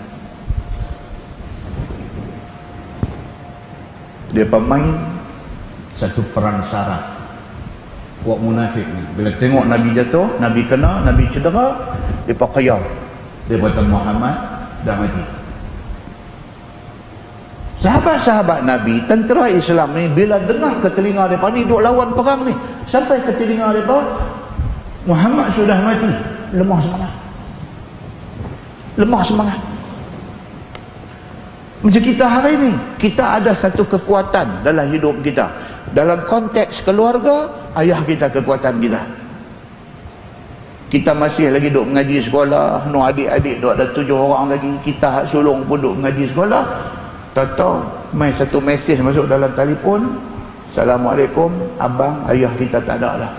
Dia pemain satu perang saraf buat munafik ni. Bila tengok Nabi jatuh, Nabi kena, Nabi cedera, dia pakaian. Dia kata Muhammad dah mati. Sahabat-sahabat Nabi, tentera Islam ni, bila dengar ke telinga mereka ni duk lawan perang ni, sampai ke telinga mereka Muhammad sudah mati, lemah semangat. Lemah semangat. Macam kita hari ni, kita ada satu kekuatan dalam hidup kita. Dalam konteks keluarga, ayah kita kekuatan kita. Kita masih lagi duk mengaji sekolah, no adik-adik duk ada 7 orang lagi, kita hak sulung pun duk mengaji sekolah. Tahu-tahu main satu mesej masuk dalam telefon, Assalamualaikum abang, ayah kita tak ada dah.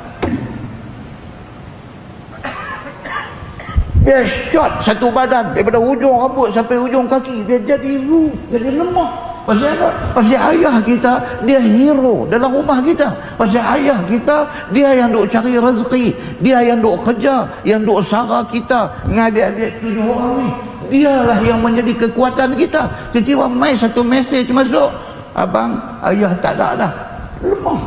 Dia shot satu badan daripada hujung rambut sampai hujung kaki. Dia jadi lemah. Pasal apa? Pasal ayah kita dia hero dalam rumah kita. Pasal ayah kita dia yang duk cari rezeki, dia yang duk kerja, yang duk sara kita ngadik-adik 7 orang ni. Dialah yang menjadi kekuatan kita. Tiba-tiba main satu mesej masuk, abang, ayah tak ada dah. Lemah.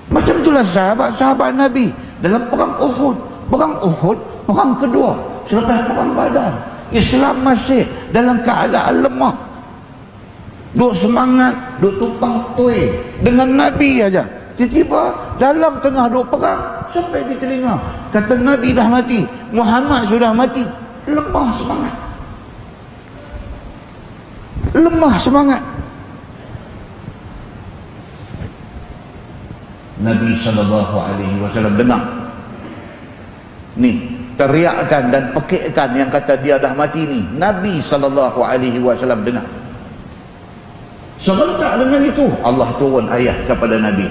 Macam itulah sahabat-sahabat Nabi dalam perang Uhud. Perang Uhud, perang kedua. selepas perang Badar. Islam masih dalam keadaan lemah. Duk semangat, duk tumpang tuai dengan Nabi aja. Tiba-tiba dalam tengah duk perang, sampai di telinga kata Nabi dah mati, Muhammad sudah mati. Lemah semangat. Lemah semangat. Nabi SAW dengar ni teriakan dan pekikan yang kata dia dah mati ni. Nabi SAW dengar. Serentak dengan itu Allah turun ayat kepada Nabi,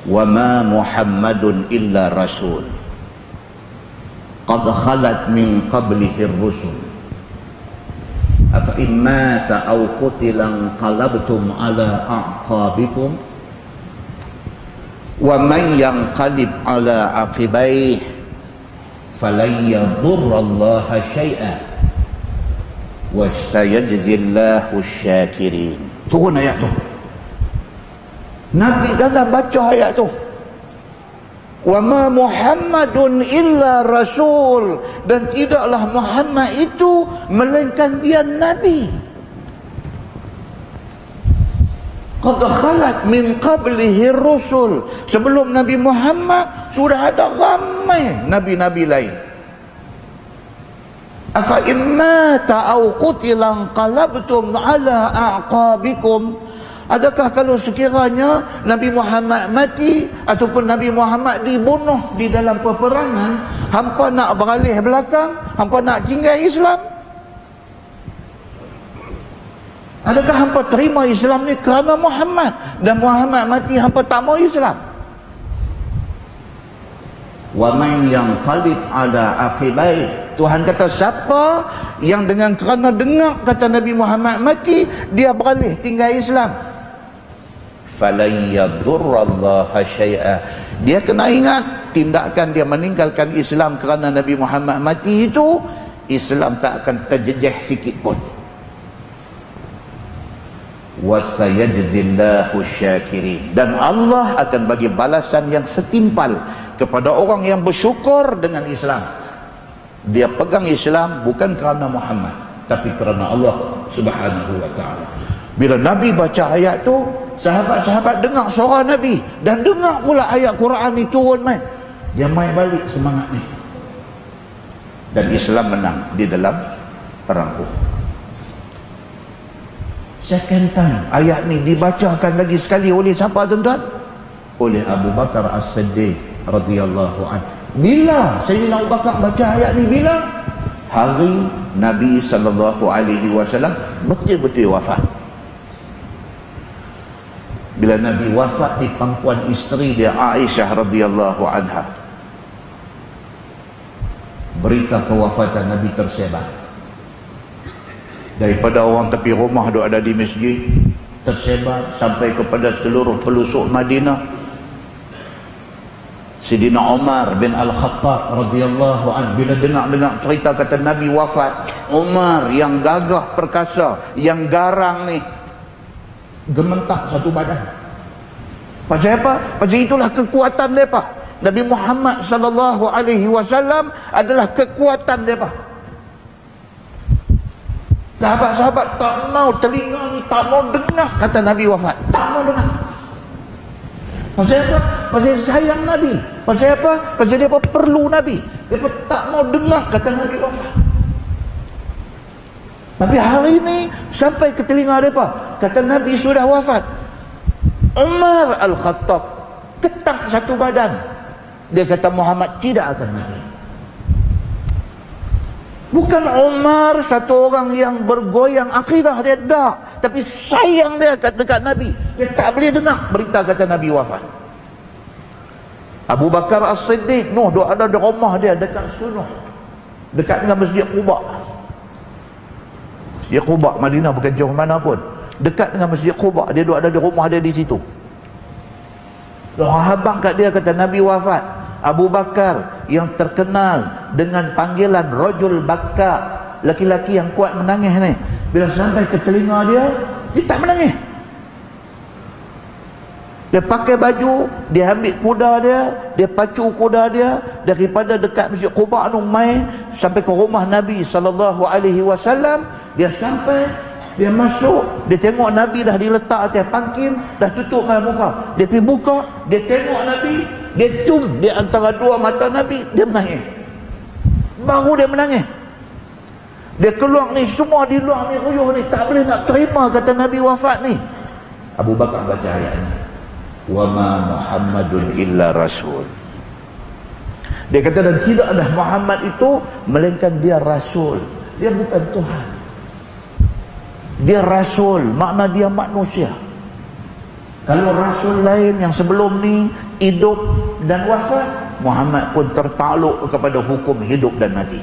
wa ma Muhammadun illa rasul qad khalat min qablihi ar-rusul afa in mata aw qutila qalabtum ala a'qabikum wa man yanqalib ala aqibaihi falan yadurrallaha syai'an wa sayajzillahu syakirin. Turun ayat tu. Nabi dalam baca ayat tu, wa ma Muhammadun illa rasul, dan tidaklah Muhammad itu melainkan dia Nabi. Qad khalat min qablihi rusul, sebelum Nabi Muhammad sudah ada ramai nabi-nabi lain. Afa imma ta'au qutilan qalabtum ala a'qabikum, adakah kalau sekiranya Nabi Muhammad mati ataupun Nabi Muhammad dibunuh di dalam peperangan, hampa nak beralih belakang, hampa nak tinggal Islam? Adakah hampa terima Islam ni kerana Muhammad, dan Muhammad mati hampa tak mau Islam? Wa man yanqalib ala aqibai, Tuhan kata siapa yang dengan kerana dengar kata Nabi Muhammad mati, dia beralih tinggal Islam, falan yadurrallaha syai'a, dia kena ingat tindakan dia meninggalkan Islam kerana Nabi Muhammad mati itu, Islam tak akan terjejeh sikit pun. Wasayajzillahu syakirin, dan Allah akan bagi balasan yang setimpal kepada orang yang bersyukur dengan Islam. Dia pegang Islam bukan kerana Muhammad, tapi kerana Allah Subhanahu wa ta'ala. Bila Nabi baca ayat tu, sahabat-sahabat dengar suara Nabi dan dengar pula ayat Quran ni turun main, dia main balik semangat ni, dan Islam menang di dalam perang Uhud. Second time ayat ni dibacakan lagi sekali oleh siapa tuan-tuan? Oleh Abu Bakar As-Siddiq radhiyallahu anhu. Bila Sayyidina Abu Bakar baca ayat ni? Bila? Hari Nabi SAW betul-betul wafat. Bila Nabi wafat di pangkuan isteri dia Aisyah radhiyallahu anha, berita kewafatan Nabi tersebar. Daripada orang tepi rumah duk ada di masjid, tersebar sampai kepada seluruh pelosok Madinah. Sidina Umar bin Al-Khattab radhiyallahu anhu bila dengar cerita kata Nabi wafat, Umar yang gagah perkasa, yang garang ni, gementak satu badan. Pasal apa? Pasal itulah kekuatan mereka. Nabi Muhammad sallallahu alaihi wasallam adalah kekuatan mereka. Sahabat-sahabat tak mau telinga ni, tak mau dengar kata Nabi wafat, tak mau dengar. Pasal apa? Pasal sayang Nabi. Pasal apa? Pasal dia perlu Nabi. Dia tak mau dengar kata Nabi wafat. Tapi hari ini sampai ke telinga mereka kata Nabi sudah wafat. Umar Al-Khattab ketak satu badan, dia kata Muhammad tidak akan mati. Bukan Umar satu orang yang bergoyang akidah dia, tak, tapi sayang dia dekat Nabi. Dia tak boleh dengar berita kata Nabi wafat. Abu Bakar As-Siddiq dia ada di rumah dia dekat Sunuh, dekat dengan Masjid Quba. Masjid Quba Madinah bukan jauh mana pun, dekat dengan Masjid Quba. Dia ada di rumah dia di situ. Orang habang kat dia kata Nabi wafat. Abu Bakar yang terkenal dengan panggilan Rajul Bakka, laki-laki yang kuat menangis ni, bila sampai ke telinga dia, dia tak menangis. Dia pakai baju, dia ambil kuda dia, dia pacu kuda dia daripada dekat Masjid Quba tu mai sampai ke rumah Nabi SAW. Dia sampai, dia masuk, dia tengok Nabi dah diletak atas pangkin, dah tutup mai muka. Dia pergi buka, dia tengok Nabi, dia cium di antara dua mata Nabi, dia menangis. Baru dia menangis. Dia keluar ni, semua di luar ni ruyuh ni, tak boleh nak terima kata Nabi wafat ni. Abu Bakar baca ayat ni, wa ma Muhammadun illa rasul. Dia kata, dan tidak ada Muhammad itu melainkan dia rasul. Dia bukan Tuhan, dia rasul, makna dia manusia. Kalau rasul lain yang sebelum ni hidup dan wafat, Muhammad pun tertakluk kepada hukum hidup dan mati.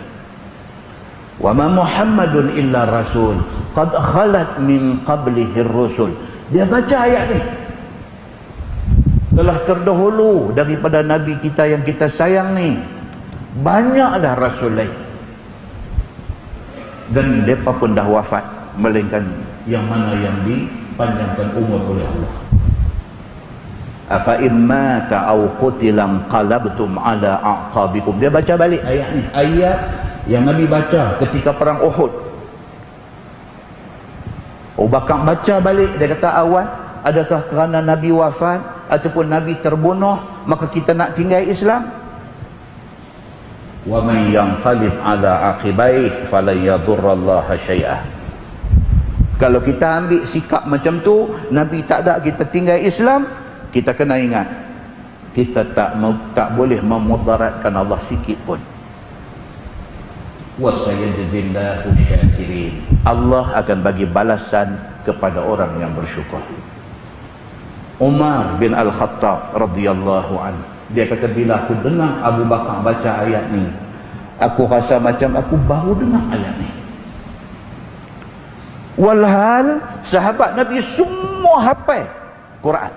Wa ma Muhammadun illa rasul qad khalat min qablihi rusul. Dia baca ayat ni, telah terdahulu daripada Nabi kita yang kita sayang ni banyak dah rasul lain, dan mereka pun dah wafat, melainkan yang mana yang dipanjangkan umur oleh Allah. Afa imma ta'au qutilam qalabtum ala aqabikum. Dia baca balik ayat ni, ayat yang Nabi baca ketika perang Uhud. Abu Bakar baca balik, dia kata, awal adakah kerana Nabi wafat ataupun Nabi terbunuh maka kita nak tinggal Islam? Wa man yanqalib ala aqibaih falan yadurrallaha syai'ah. Kalau kita ambil sikap macam tu, Nabi tak ada, kita tinggal Islam, kita kena ingat, kita tak boleh memudaratkan Allah sikit pun. Wa sayajzillahu syakirin. Allah akan bagi balasan kepada orang yang bersyukur. Umar bin Al-Khattab radhiyallahu anhu, dia kata, bila aku dengar Abu Bakar baca ayat ni, aku rasa macam aku baru dengar ayat ni. Walhal sahabat Nabi semua hafal Quran,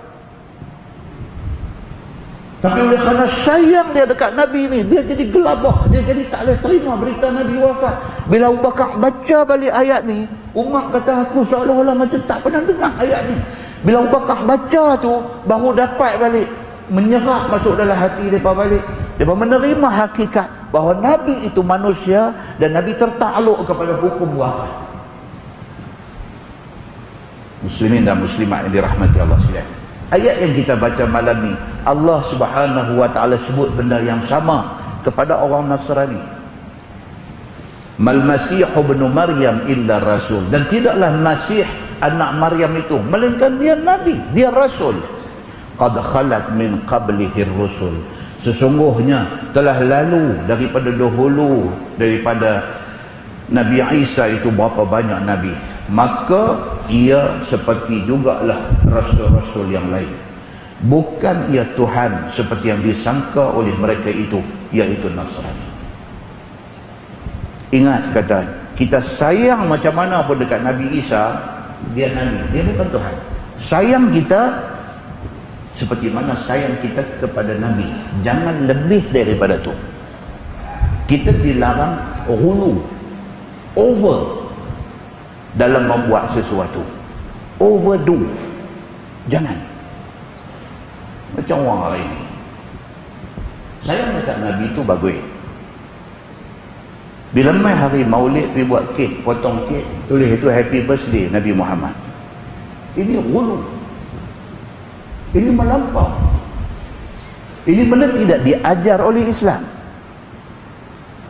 tapi oleh kerana sayang dia dekat Nabi ni, dia jadi gelabah, dia jadi tak boleh terima berita Nabi wafat. Bila Abu Bakar baca balik ayat ni, Umar kata, aku seolah-olah macam tak pernah dengar ayat ni. Bila Abu Bakar baca tu, baru dapat balik, menyerap masuk dalam hati mereka balik. Mereka menerima hakikat bahawa Nabi itu manusia dan Nabi tertakluk kepada hukum wafat. Muslimin dan muslimat yang dirahmati Allah sekalian, ayat yang kita baca malam ni, Allah Subhanahu wa taala sebut benda yang sama kepada orang Nasrani. Mal Masih ibn Maryam illa rasul. Dan tidaklah Masih anak Maryam itu melainkan dia nabi, dia rasul. Qad khalat min qablihi rusul. Sesungguhnya telah lalu daripada dahulu, daripada Nabi Isa itu berapa banyak nabi, maka ia seperti jugalah rasul-rasul yang lain. Bukan ia Tuhan seperti yang disangka oleh mereka itu, iaitu Nasrani. Ingat kata, kita sayang macam mana pun dekat Nabi Isa, dia Nabi, dia bukan Tuhan. Sayang kita seperti mana sayang kita kepada Nabi, jangan lebih daripada tu. Kita dilarang ghulu, over dalam membuat sesuatu, overdo, jangan. Macam orang hari ini, sayang dekat Nabi tu bagus. Bila mai hari Maulid pergi buat kek, potong kek, tulis itu happy birthday Nabi Muhammad. Ini ghulu, ini melampau. Ini benda tidak diajar oleh Islam.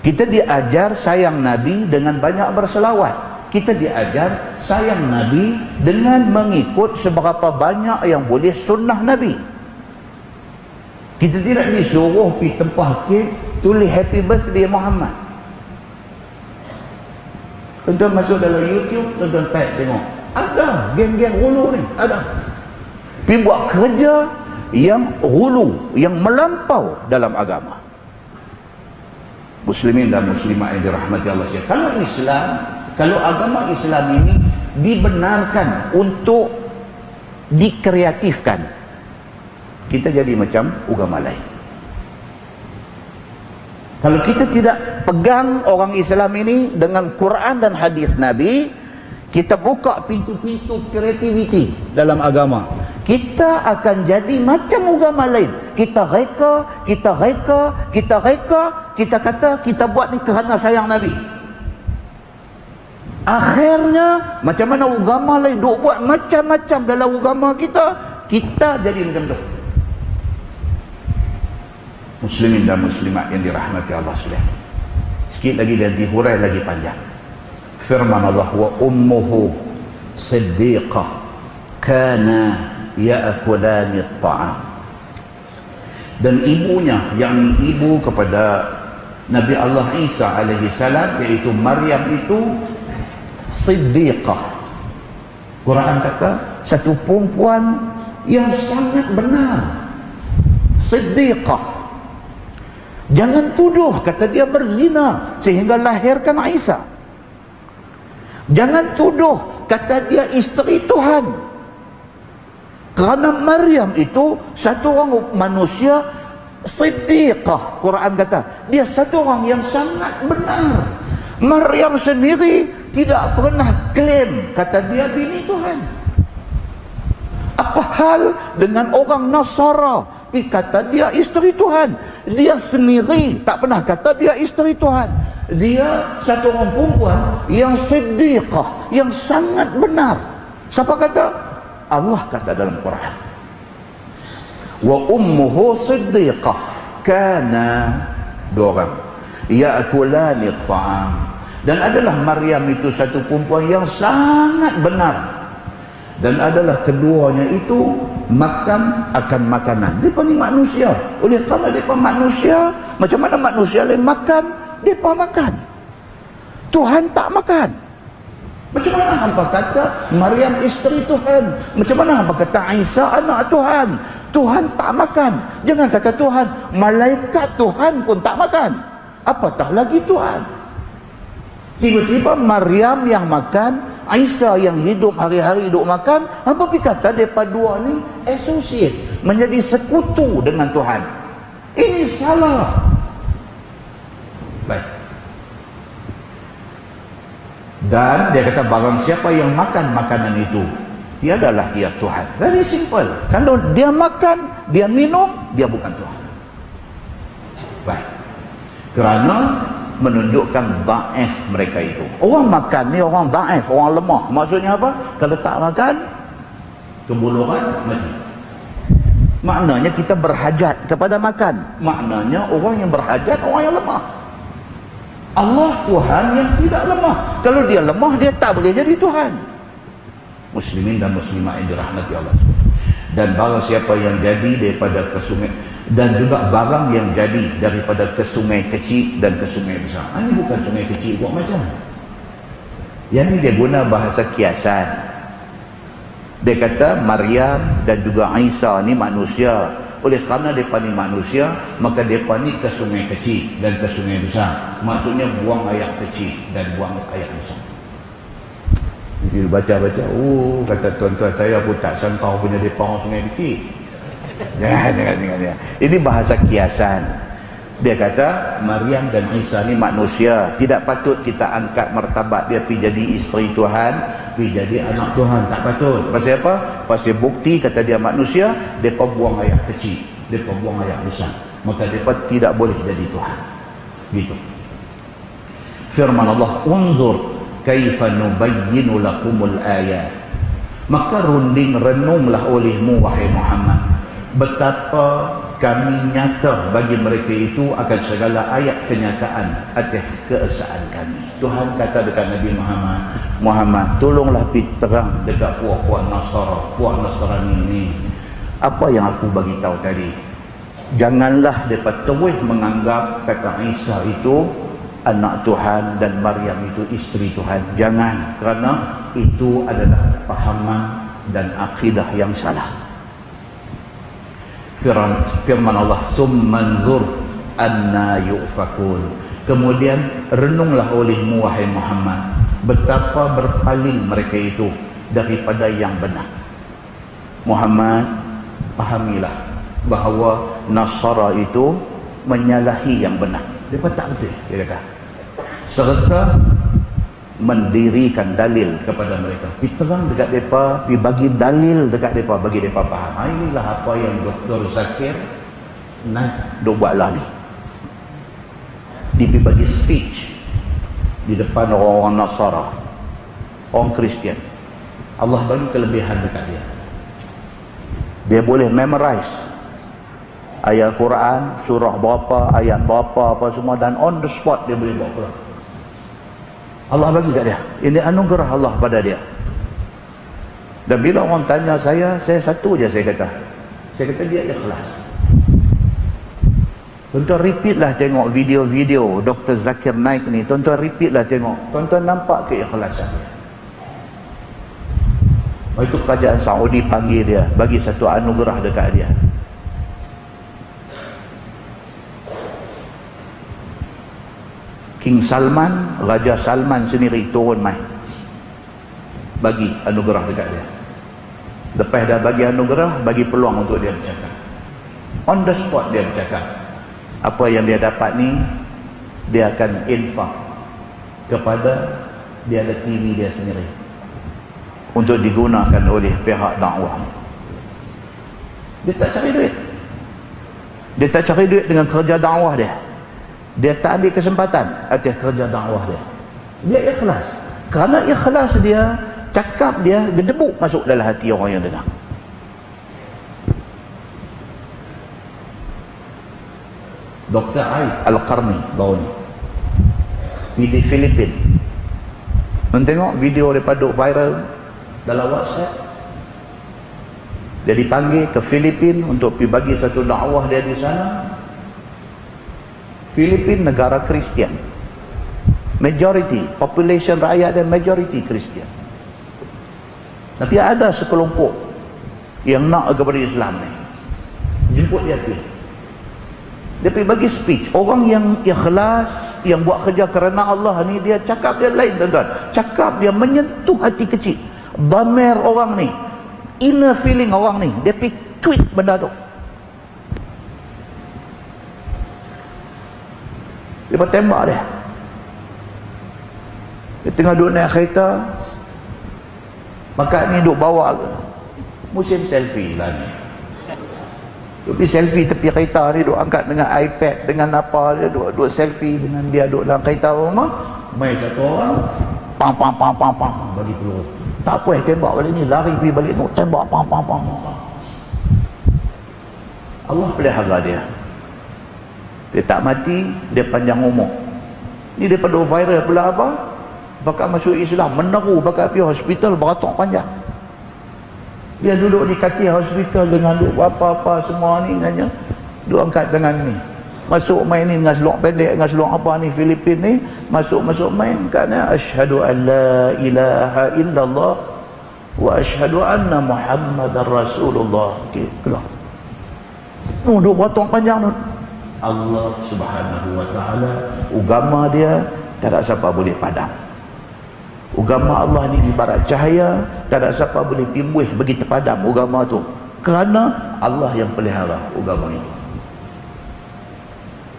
Kita diajar sayang Nabi dengan banyak berselawat. Kita diajar sayang Nabi dengan mengikut seberapa banyak yang boleh sunnah Nabi. Kita tidak disuruh pergi tempah kek, tulis happy birthday Muhammad. Tuan-tuan masuk dalam YouTube, tuan-tuan type tengok, ada geng-geng hulu ni, ada. Pergi buat kerja yang hulu, yang melampau dalam agama. Muslimin dan muslimat yang dirahmati Allah sekalian, kalau Islam, kalau agama Islam ini dibenarkan untuk dikreatifkan, kita jadi macam agama lain. Kalau kita tidak pegang orang Islam ini dengan Quran dan hadis Nabi, kita buka pintu-pintu kreativiti dalam agama, kita akan jadi macam agama lain. Kita reka, kita kata kita buat ni kerana sayang Nabi. Akhirnya macam mana agama lain duk buat macam-macam dalam agama kita jadi macam tu. Muslimin dan muslimat yang dirahmati Allah sekalian. Sikit lagi dan dihurai lagi panjang. Firman Allah, wa ummuhu siddiqah kana ya'kulani at-ta'am. Dan ibunya, yakni ibu kepada Nabi Allah Isa alaihi salam, iaitu Maryam, itu siddiqah. Quran kata satu perempuan yang sangat benar. Siddiqah. Jangan tuduh kata dia berzina sehingga lahirkan Isa. Jangan tuduh kata dia isteri Tuhan. Kerana Maryam itu satu orang manusia siddiqah. Quran kata dia satu orang yang sangat benar. Maryam sendiri tidak pernah klaim kata dia bini Tuhan. Apa hal dengan orang Nasara kata dia isteri Tuhan? Dia sendiri tak pernah kata dia isteri Tuhan. Dia satu orang perempuan yang siddiqah, yang sangat benar. Siapa kata? Allah kata dalam Quran, wa ummuhu siddiqah kana, dua orang, ya'kulani at-ta'am. Dan adalah Maryam itu satu perempuan yang sangat benar. Dan adalah keduanya itu makan akan makanan. Mereka ni manusia. Oleh kerana mereka manusia, macam mana manusia lain makan, mereka makan. Tuhan tak makan. Macam mana hampa kata Maryam isteri Tuhan? Macam mana hampa kata Isa anak Tuhan? Tuhan tak makan. Jangan kata Tuhan, malaikat Tuhan pun tak makan, apatah lagi Tuhan. Tiba-tiba Maryam yang makan, Isa yang hidup hari-hari hidup makan, apa kata mereka dua ni associate, menjadi sekutu dengan Tuhan. Ini salah. Baik. Dan dia kata barang siapa yang makan makanan itu, tiadalah ia Tuhan. Very simple. Kalau dia makan, dia minum, dia bukan Tuhan. Baik. Kerana menunjukkan daif mereka itu. Orang makan ni orang daif, orang lemah. Maksudnya apa? Kalau tak makan, kebuluran mati. Maknanya kita berhajat kepada makan. Maknanya orang yang berhajat orang yang lemah. Allah Tuhan yang tidak lemah. Kalau dia lemah, dia tak boleh jadi Tuhan. Muslimin dan muslimat yang dirahmati Allah. Dan barang siapa yang jadi daripada ke sungai, dan juga barang yang jadi daripada ke sungai kecil dan ke sungai besar. Ini bukan sungai kecil buat macam. Yang ni dia guna bahasa kiasan. Dia kata Maryam dan juga Isa ni manusia. Oleh kerana mereka ni manusia, maka mereka ni ke sungai kecil dan ke sungai besar. Maksudnya buang air kecil dan buang air besar. Dia baca-baca, kata tuan-tuan, saya pun tak sangka punya mereka orang sungai kecil. Jangan. Ini bahasa kiasan. Dia kata Maryam dan Isa ni manusia, tidak patut kita angkat martabat dia pergi jadi isteri Tuhan, pergi jadi anak Tuhan, tak patut. Pasal apa? Pasal bukti kata dia manusia, depa buang ayat kecil, depa buang ayat besar, maka depa tidak boleh jadi Tuhan. Gitu. Firman Allah, unzur kaifa nubayyinu lakumul ayat. Maka renunglah olehmu wahai Muhammad, betapa kami nyata bagi mereka itu akan segala ayat kenyataan atas keesaan kami. Tuhan kata dekat Nabi Muhammad, tolonglah pergi terang dekat puak-puak Nasara, puak Nasrani ini, apa yang aku bagi tahu tadi. Janganlah mereka terus menganggap kata Isa itu anak Tuhan dan Maryam itu isteri Tuhan. Jangan, kerana itu adalah pahaman dan akidah yang salah. Firman Allah, summanzur anna yu'fakun. Kemudian renunglah olehmu wahai Muhammad, betapa berpaling mereka itu daripada yang benar. Muhammad, pahamilah bahawa Nasara itu menyalahi yang benar. Dia tak betul, dia kata. Serta mendirikan dalil kepada mereka, pergi terang dekat mereka, pergi bagi dalil dekat mereka, bagi mereka faham. Inilah apa yang Dr. Zakir Naik duk buatlah ni. Dia pergi bagi speech di depan orang-orang Nasara, orang Kristian. Allah bagi kelebihan dekat dia. Dia boleh memorize ayat Quran, surah berapa, ayat berapa, apa semua, dan on the spot dia boleh bawa pulang. Allah bagi kat dia. Ini anugerah Allah pada dia. Dan bila orang tanya saya satu je saya kata dia ikhlas. Tuan-tuan repeat lah tengok video-video Dr. Zakir Naik ni. Tuan-tuan repeat lah tengok. Tuan-tuan nampak keikhlasan dia. Itu kerajaan Saudi panggil dia, bagi satu anugerah dekat dia. King Salman, Raja Salman sendiri turun mai bagi anugerah dekat dia. Lepas dah bagi anugerah, bagi peluang untuk dia bercakap. On the spot dia bercakap. Apa yang dia dapat ni, dia akan infak kepada, dia ada TV dia sendiri untuk digunakan oleh pihak dakwah. Dia tak cari duit. Dia tak cari duit dengan kerja dakwah dia. Dia tak ambil kesempatan atas kerja dakwah dia. Dia ikhlas. Kerana ikhlas dia, cakap dia gedebuk masuk dalam hati orang yang dengar. Dr. Aid Al-Qarni baru ni di Filipin. Tengok video daripada viral dalam WhatsApp. Dia dipanggil ke Filipin untuk pergi bagi satu dakwah dia di sana. Filipin negara Kristian, majority population rakyat dan majority Kristian, tapi ada sekelompok yang nak kepada Islam ni, jemput dia pergi. Dia pergi bagi speech. Orang yang ikhlas, yang buat kerja kerana Allah ni, dia cakap dia lain tuan-tuan. Cakap dia menyentuh hati kecil, dhamir orang ni, inner feeling orang ni. Dia pergi tweet benda tu. Dia tembak dia. Dia tengah duduk naik kereta, maka ni duduk bawa musim selfie lah ni. Duduk selfie tepi kereta ni, duduk angkat dengan iPad, dengan apa, dia duduk selfie dengan dia duduk dalam kereta rumah. Main satu orang, pang, bagi peluru. Tak apa, tembak balik ni, lari pergi balik ni, tembak, pang. Allah pelihara dia. Dia tak mati, dia panjang umur. Ni daripada viral pula apa? Bakal masuk Islam, meneru bakal pergi hospital beratok panjang. Dia duduk di katil hospital dengan duduk apa-apa semua ni dengannya. Duduk angkat tangan ni. Masuk main ni dengan seluar pendek, dengan seluar apa ni, Filipin ni. Masuk main katanya, asyhadu an la ilaha illallah wa asyhadu anna Muhammadar Rasulullah. Okey, keluar. Duduk beratok panjang tu. Allah Subhanahu wa ta'ala, agama dia tak ada siapa boleh padam. Agama Allah ni ibarat cahaya, tak ada siapa boleh timbuh bagi terpadam agama tu, kerana Allah yang pelihara agama itu.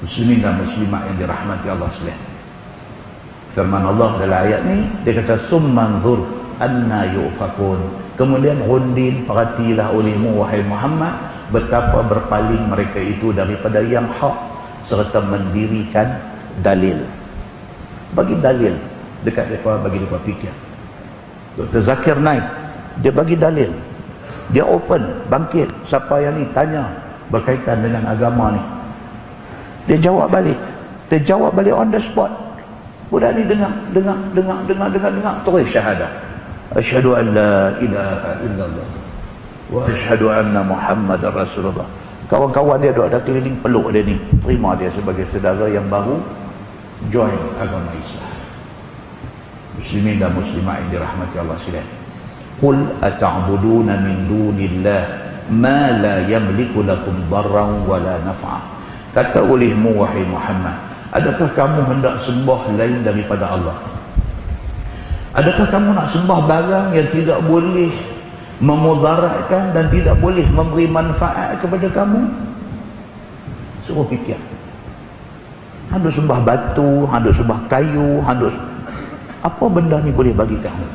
Muslimin dan muslimat yang dirahmati Allah sekalian, firman Allah dalam ayat ni, dia kata summanzur anna yufakun. Kemudian rundin, perhatilah olehmu wahai Muhammad, betapa berpaling mereka itu daripada yang hak, serta mendirikan dalil. Bagi dalil dekat mereka, bagi mereka fikir. Dr. Zakir Naik, dia bagi dalil, dia open, bangkit. Siapa yang ni tanya berkaitan dengan agama ni, dia jawab balik. Dia jawab balik on the spot. Budak ni dengar, terus syahadah. Asyhadu an la ilaha illallah wa asyhadu anna Muhammadar Rasulullah. Kawan-kawan dia duk ada keliling peluk dia ni, terima dia sebagai saudara yang baru join agama Islam. Muslimin dan muslimat yang dirahmati Allah sekalian, qul ata'buduna min dunillah ma la yamliku lakum darran wala naf'a. Kata olehmu wahai Muhammad, adakah kamu hendak sembah lain daripada Allah? Adakah kamu nak sembah barang yang tidak boleh memudaratkan dan tidak boleh memberi manfaat kepada kamu? Suruh fikir. Hendak sembah batu, hendak sembah kayu, hendak Apa benda ni boleh bagi kamu?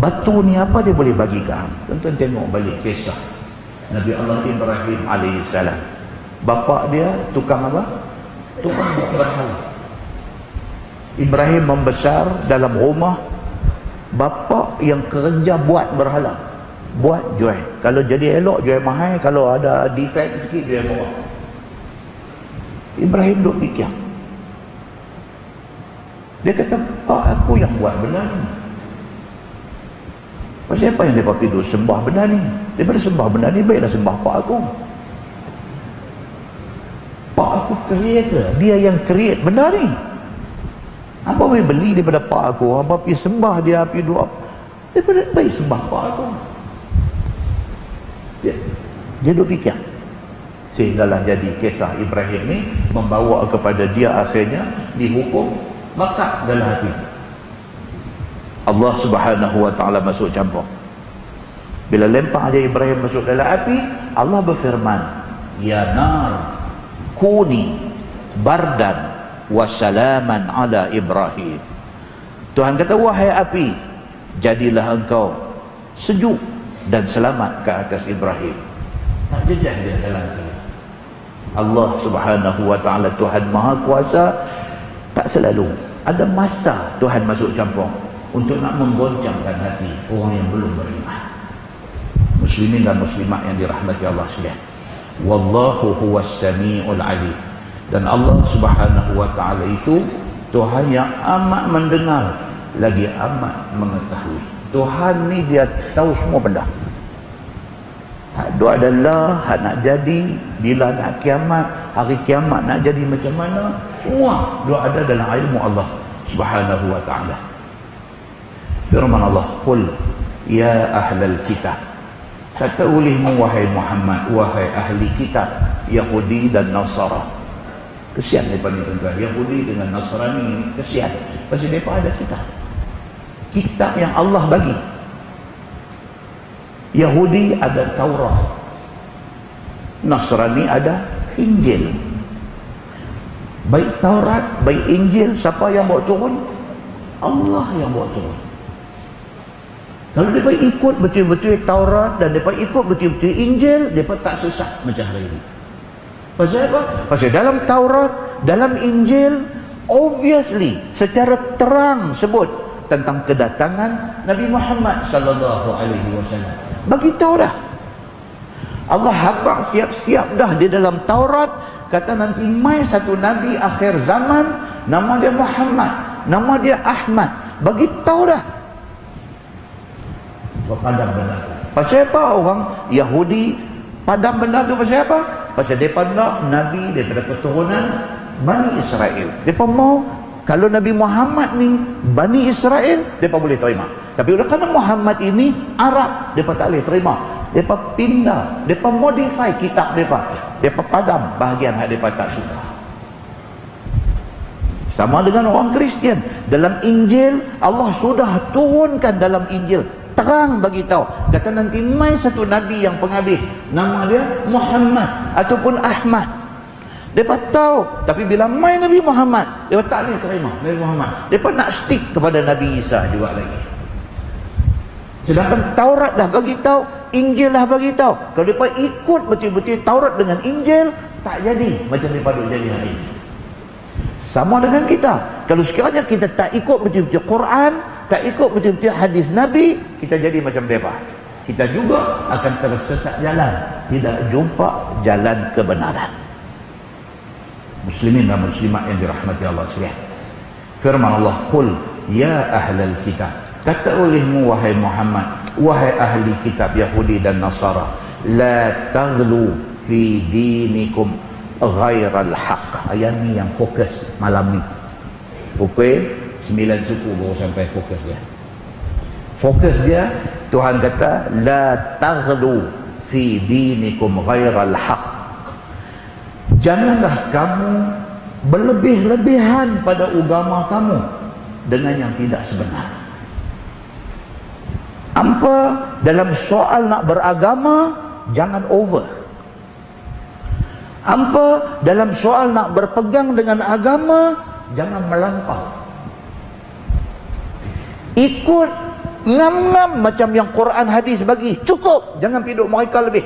Batu ni apa dia boleh bagi kamu? Tuan-tuan tengok balik kisah Nabi Allah Ibrahim alaihissalam. Bapa dia tukang apa? Tukang buat berhala. Ibrahim membesar dalam rumah bapa yang kerja buat berhala, buat jual. Kalau jadi elok jual mahal, kalau ada defect sikit jual murah. Ibrahim duk fikir, dia kata, pak aku yang buat benda ni. Pasal apa yang mereka pergi sembah benda ni? Daripada sembah benda ni, baiklah sembah pak aku. Pak aku creator, dia yang create benda ni. Apa boleh beli daripada pak aku? Apa pergi sembah dia, pergi doa, daripada baik sembah pak aku. Dia duk fikir. Sehinggalah jadi kisah Ibrahim ni membawa kepada dia akhirnya dihukum maka dalam hati. Allah Subhanahu wa taala masuk campur. Bila lempar aja Ibrahim masuk dalam api, Allah berfirman, ya nar kuni bardan wa salaman ala Ibrahim. Tuhan kata, wahai api, jadilah engkau sejuk dan selamat ke atas Ibrahim. Tak jejak dia dalam hati. Allah Subhanahu wa taala Tuhan Maha Kuasa, tak selalu ada masa Tuhan masuk campur untuk nak menggoncangkan hati orang yang belum beriman. Muslimin dan muslimat yang dirahmati Allah sekalian. Wallahu huwas samiul alim. Dan Allah Subhanahu wa taala itu Tuhan yang amat mendengar lagi amat mengetahui. Tuhan ni dia tahu semua benda. Hak dua adalah hak nak jadi, bila nak kiamat, hari kiamat nak jadi macam mana, semua dua ada dalam ilmu Allah Subhanahu wa taala. Firman Allah, qul ya ahlal kitab, kata olehmu wahai Muhammad, wahai ahli kitab Yahudi dan Nasara. Kesian daripada ni tuan-tuan, Yahudi dengan Nasrani ni kesian, pasal mereka ada kitab yang Allah bagi. Yahudi ada Taurat, Nasrani ada Injil. Baik Taurat, baik Injil, siapa yang bawa turun? Allah yang bawa turun. Kalau mereka ikut betul-betul Taurat dan mereka ikut betul-betul Injil, mereka tak sesat macam hari ini. Pasal apa? Pasal dalam Taurat, dalam Injil, obviously secara terang sebut tentang kedatangan Nabi Muhammad sallallahu alaihi wasallam. Bagi tahu dah. Allah habaq siap-siap dah di dalam Taurat, kata nanti mai satu nabi akhir zaman, nama dia Muhammad, nama dia Ahmad. Bagi tahu dah. Padam benda tu. Pasal apa orang Yahudi padam benda tu? Pasal apa? Pasal mereka nak nabi daripada keturunan Bani Israel. Mereka mau kalau Nabi Muhammad ni Bani Israel, mereka boleh terima. Tapi kerana Muhammad ini Arab, mereka tak boleh terima. Mereka pindah, mereka modify kitab mereka. Mereka padam bahagian yang mereka tak suka. Sama dengan orang Kristian. Dalam Injil, Allah sudah turunkan dalam Injil, terang bagi tahu, kata nanti mai satu nabi yang penghabis, nama dia Muhammad ataupun Ahmad. Mereka tahu, tapi bila mai Nabi Muhammad, mereka tak boleh terima Nabi Muhammad. Mereka nak stick kepada Nabi Isa juga lagi. Sedangkan Taurat dah bagi tahu, Injil dah bagi tahu. Kalau mereka ikut betul-betul Taurat dengan Injil, tak jadi macam mereka duk jadi hari ini. Sama dengan kita. Kalau sekiranya kita tak ikut betul-betul Quran, tak ikut betul-betul hadis Nabi, kita jadi macam mereka. Kita juga akan tersesat jalan, tidak jumpa jalan kebenaran. Muslimin dan muslimat yang dirahmati Allah sekalian. Firman Allah, qul ya ahlal kitab, kata olehmu wahai Muhammad, wahai ahli kitab Yahudi dan Nasara, la taghlu fi dinikum ghairal haq. Ayat ni yang fokus malam ni. Pukul 9 suku baru sampai fokus dia. Fokus dia, Tuhan kata la taghlu fi dinikum ghairal haq. Janganlah kamu berlebih-lebihan pada agama kamu dengan yang tidak sebenar. Apa dalam soal nak beragama, jangan over. Apa dalam soal nak berpegang dengan agama, jangan melampau. ikut ngam-ngam macam yang Quran hadis bagi, cukup, jangan piduk mereka lebih.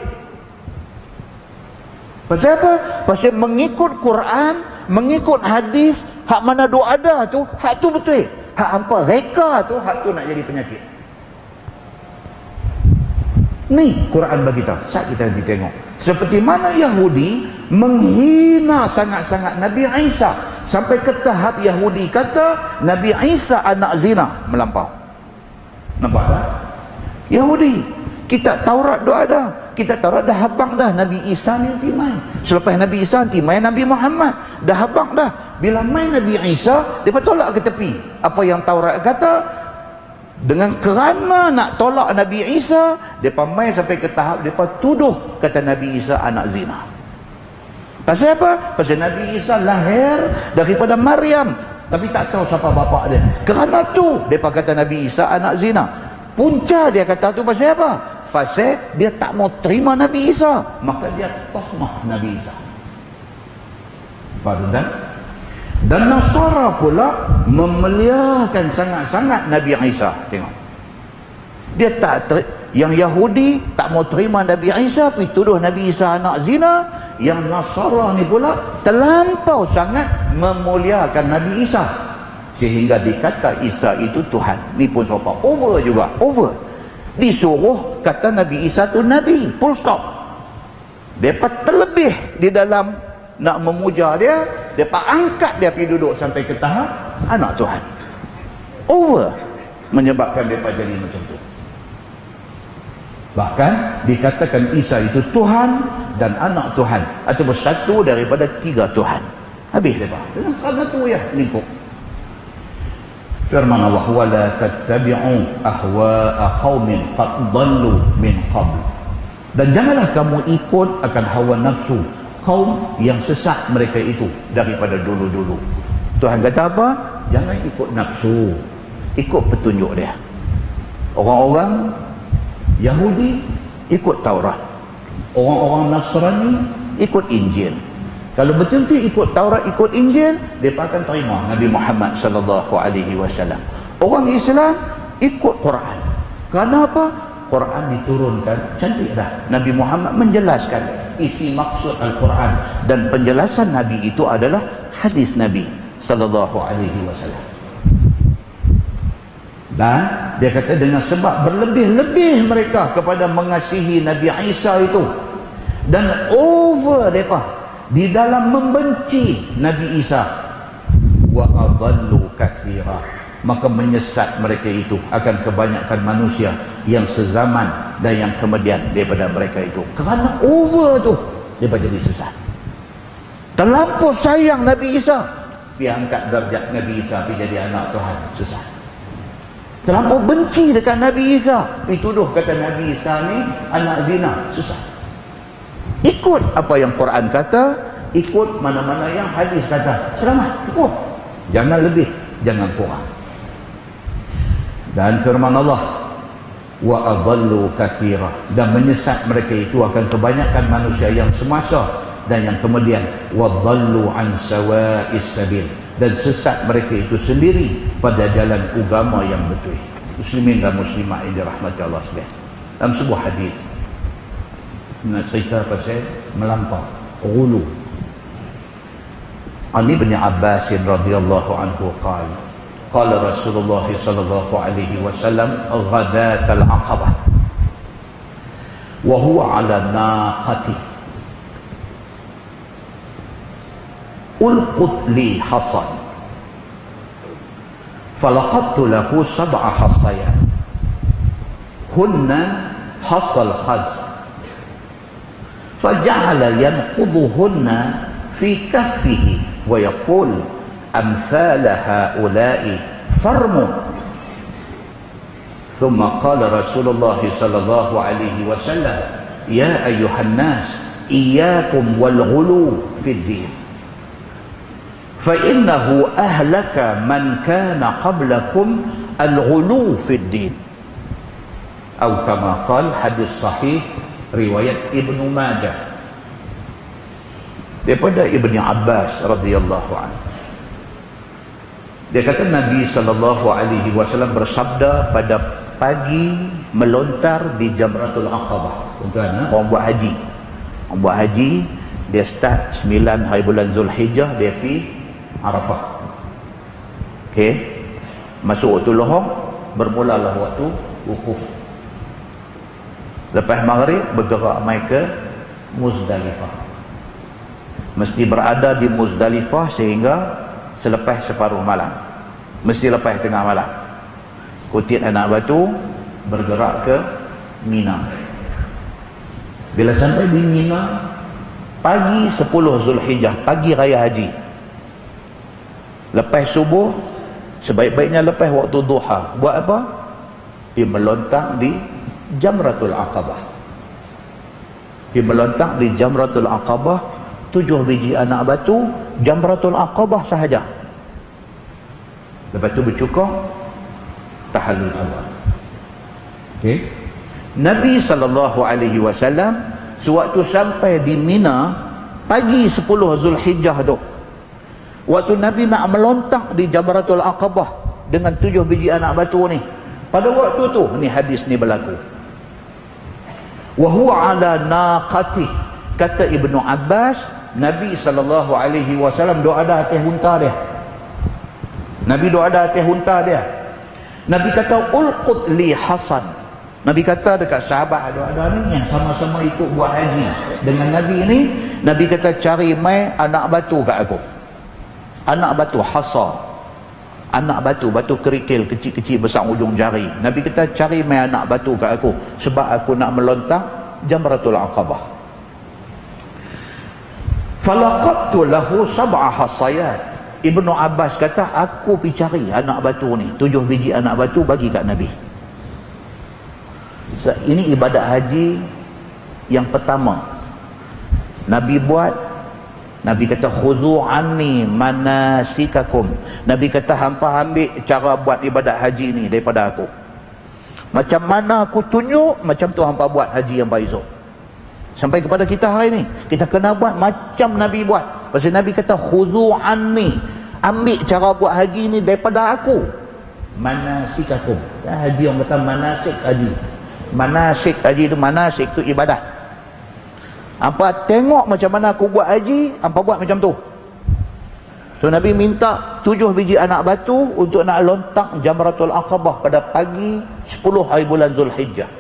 Pasal apa? Pasal mengikut Quran, mengikut hadis, hak mana doa ada tu, hak tu betul. Hak hampa reka tu, hak tu nak jadi penyakit. Ni Quran bagi tahu. Saat kita nanti tengok seperti mana Yahudi menghina sangat-sangat Nabi Isa, sampai ke tahap Yahudi kata Nabi Isa anak zina, melampau. Nampak tak? Yahudi, kitab Taurat dah ada, kitab Taurat dah habang dah Nabi Isa ni timai. Selepas Nabi Isa timai Nabi Muhammad, dah habang dah. Bila main Nabi Isa, dia tolak ke tepi apa yang Taurat kata. Dengan kerana nak tolak Nabi Isa, mereka main sampai ke tahap mereka tuduh kata Nabi Isa anak zina. Pasal apa? Pasal Nabi Isa lahir daripada Maryam, tapi tak tahu siapa bapa dia. Kerana tu mereka kata Nabi Isa anak zina. Punca dia kata tu pasal apa? Pasal dia tak mau terima Nabi Isa, maka dia tahmah Nabi Isa. Faham tak? Dan Nasara pula memuliakan sangat-sangat Nabi Isa. Tengok, dia tak yang Yahudi tak mau terima Nabi Isa, pergi tuduh Nabi Isa anak zina. Yang Nasara ni pula terlampau sangat memuliakan Nabi Isa, sehingga dikata Isa itu Tuhan. Ni pun sopa over juga, over. Disuruh kata Nabi Isa tu Nabi, full stop. Mereka terlebih di dalam nak memuja dia, mereka angkat dia pergi duduk sampai ke tahap anak Tuhan. Over, menyebabkan mereka jadi macam tu. Bahkan dikatakan Isa itu Tuhan dan anak Tuhan, atau bersatu daripada 3 Tuhan. Habis mereka kerana tu ya lingkup. Firman Allah, wala tattabi'u ahwa'a qaumin qad dhallu min qabl. Dan janganlah kamu ikut akan hawa nafsu kaum yang sesat mereka itu daripada dulu-dulu. Tuhan kata apa? Jangan ikut nafsu, ikut petunjuk dia. Orang-orang Yahudi ikut Taurat, orang-orang Nasrani ikut Injil. Kalau betul-betul ikut Taurat, ikut Injil, mereka akan terima Nabi Muhammad sallallahu alaihi wasallam. Orang Islam ikut Quran. Kenapa? Quran diturunkan, cantik dah. Nabi Muhammad menjelaskan isi maksud Al-Quran, dan penjelasan Nabi itu adalah hadis Nabi sallallahu alaihi wasallam. Dan dia kata dengan sebab berlebih-lebih mereka kepada mengasihi Nabi Isa itu, dan over mereka di dalam membenci Nabi Isa, wa adallu katsira, maka menyesat mereka itu akan kebanyakan manusia yang sezaman dan yang kemudian daripada mereka itu. Kerana over tu mereka jadi sesat. Terlampau sayang Nabi Isa, dia angkat darjat Nabi Isa pergi jadi anak Tuhan, sesat. Terlampau benci dekat Nabi Isa, pergi tuduh kata Nabi Isa ni anak zina, sesat. Ikut apa yang Quran kata, ikut mana-mana yang hadis kata, selamat, cukup. Jangan lebih, jangan kurang. Dan firman Allah, wa adallu katsira, dan menyesat mereka itu akan kebanyakan manusia yang semasa dan yang kemudian wa dallu an sawa'is sabil, dan sesat mereka itu sendiri pada jalan agama yang betul. Muslimin dan muslimat yang dirahmati Allah sekalian, dalam sebuah hadis nak cerita pasal melampau, ghulu. Ali bin Abbas radhiyallahu anhu qala qala Rasulullah sallallahu alaihi wasallam ghadat al-aqabah wa huwa ala naqati ulqut li hasan falaqadtu lahu 7 hasayat hunna hasal khaz faja'ala yanquduhunna fi kaffihi wa yaqul amthal haula'i farmu. Thumma qala Rasulullah sallallahu alaihi wasallam ya ayyuhan nas iyyakum wal ghulu fid din fa innahu ahlaka man kana qablakum al ghulu fid din, atau kama qala, hadis sahih riwayat Ibnu Majah daripada Ibni Abbas radhiyallahu anhu. Dia kata Nabi SAW bersabda pada pagi melontar di Jamratul Aqabah. Tuan-tuan, orang buat haji. Orang buat haji, dia start 9 hari bulan Zulhijjah, dia pergi Arafah. Okey. Masuk waktu lohong, bermulalah waktu wukuf. Lepas maghrib bergerak mai ke Muzdalifah. Mesti berada di Muzdalifah sehingga selepas separuh malam. Mesti lepas tengah malam. Kutip anak batu, bergerak ke Mina. Bila sampai di Mina, pagi 10 Zulhijjah, pagi raya haji. Lepas subuh, sebaik-baiknya lepas waktu duha. Buat apa? Dia melontar di Jamratul Aqabah. Dia melontar di Jamratul Aqabah, 7 biji anak batu, Jamratul Aqabah sahaja. Lepas tu bercukur, tahallul awal. Okay. Nabi SAW sewaktu sampai di Mina pagi 10 Zulhijjah tu, waktu Nabi nak melontar di Jamratul Aqabah dengan 7 biji anak batu ni, pada waktu tu ni hadis ni berlaku. Wa huwa ala naqati, kata Ibnu Abbas, Nabi SAW doa ada atas unta dia. Nabi doa ada atas unta dia. Nabi kata ulqut li Hasan. Nabi kata dekat sahabat ada ni yang sama-sama ikut buat haji dengan Nabi ni, Nabi kata cari mai anak batu kat aku. Anak batu hasa. Anak batu, batu kerikil kecil-kecil besar ujung jari. Nabi kata cari mai anak batu kat aku sebab aku nak melontar Jamratul Aqabah. Falaqattu lahu sab'a hasayat. Ibnu Abbas kata aku pergi cari anak batu ni, 7 biji anak batu bagi kat Nabi. Ini ibadat haji yang pertama Nabi buat. Nabi kata khudhu anni manasikakum. Nabi kata hampa ambil cara buat ibadat haji ni daripada aku. Macam mana aku tunjuk, macam tu hampa buat haji yang baik. Sampai kepada kita hari ni, kita kena buat macam Nabi buat. Pasal Nabi kata khudhu anni, ambil cara buat haji ni daripada aku. Manasikakum. Haji yang kata manasik haji. Manasik haji tu, manasik tu ibadah. Hampa tengok macam mana aku buat haji, hampa buat macam tu. So Nabi minta 7 biji anak batu untuk nak lontar Jamratul Aqabah pada pagi 10 hari bulan Zulhijjah.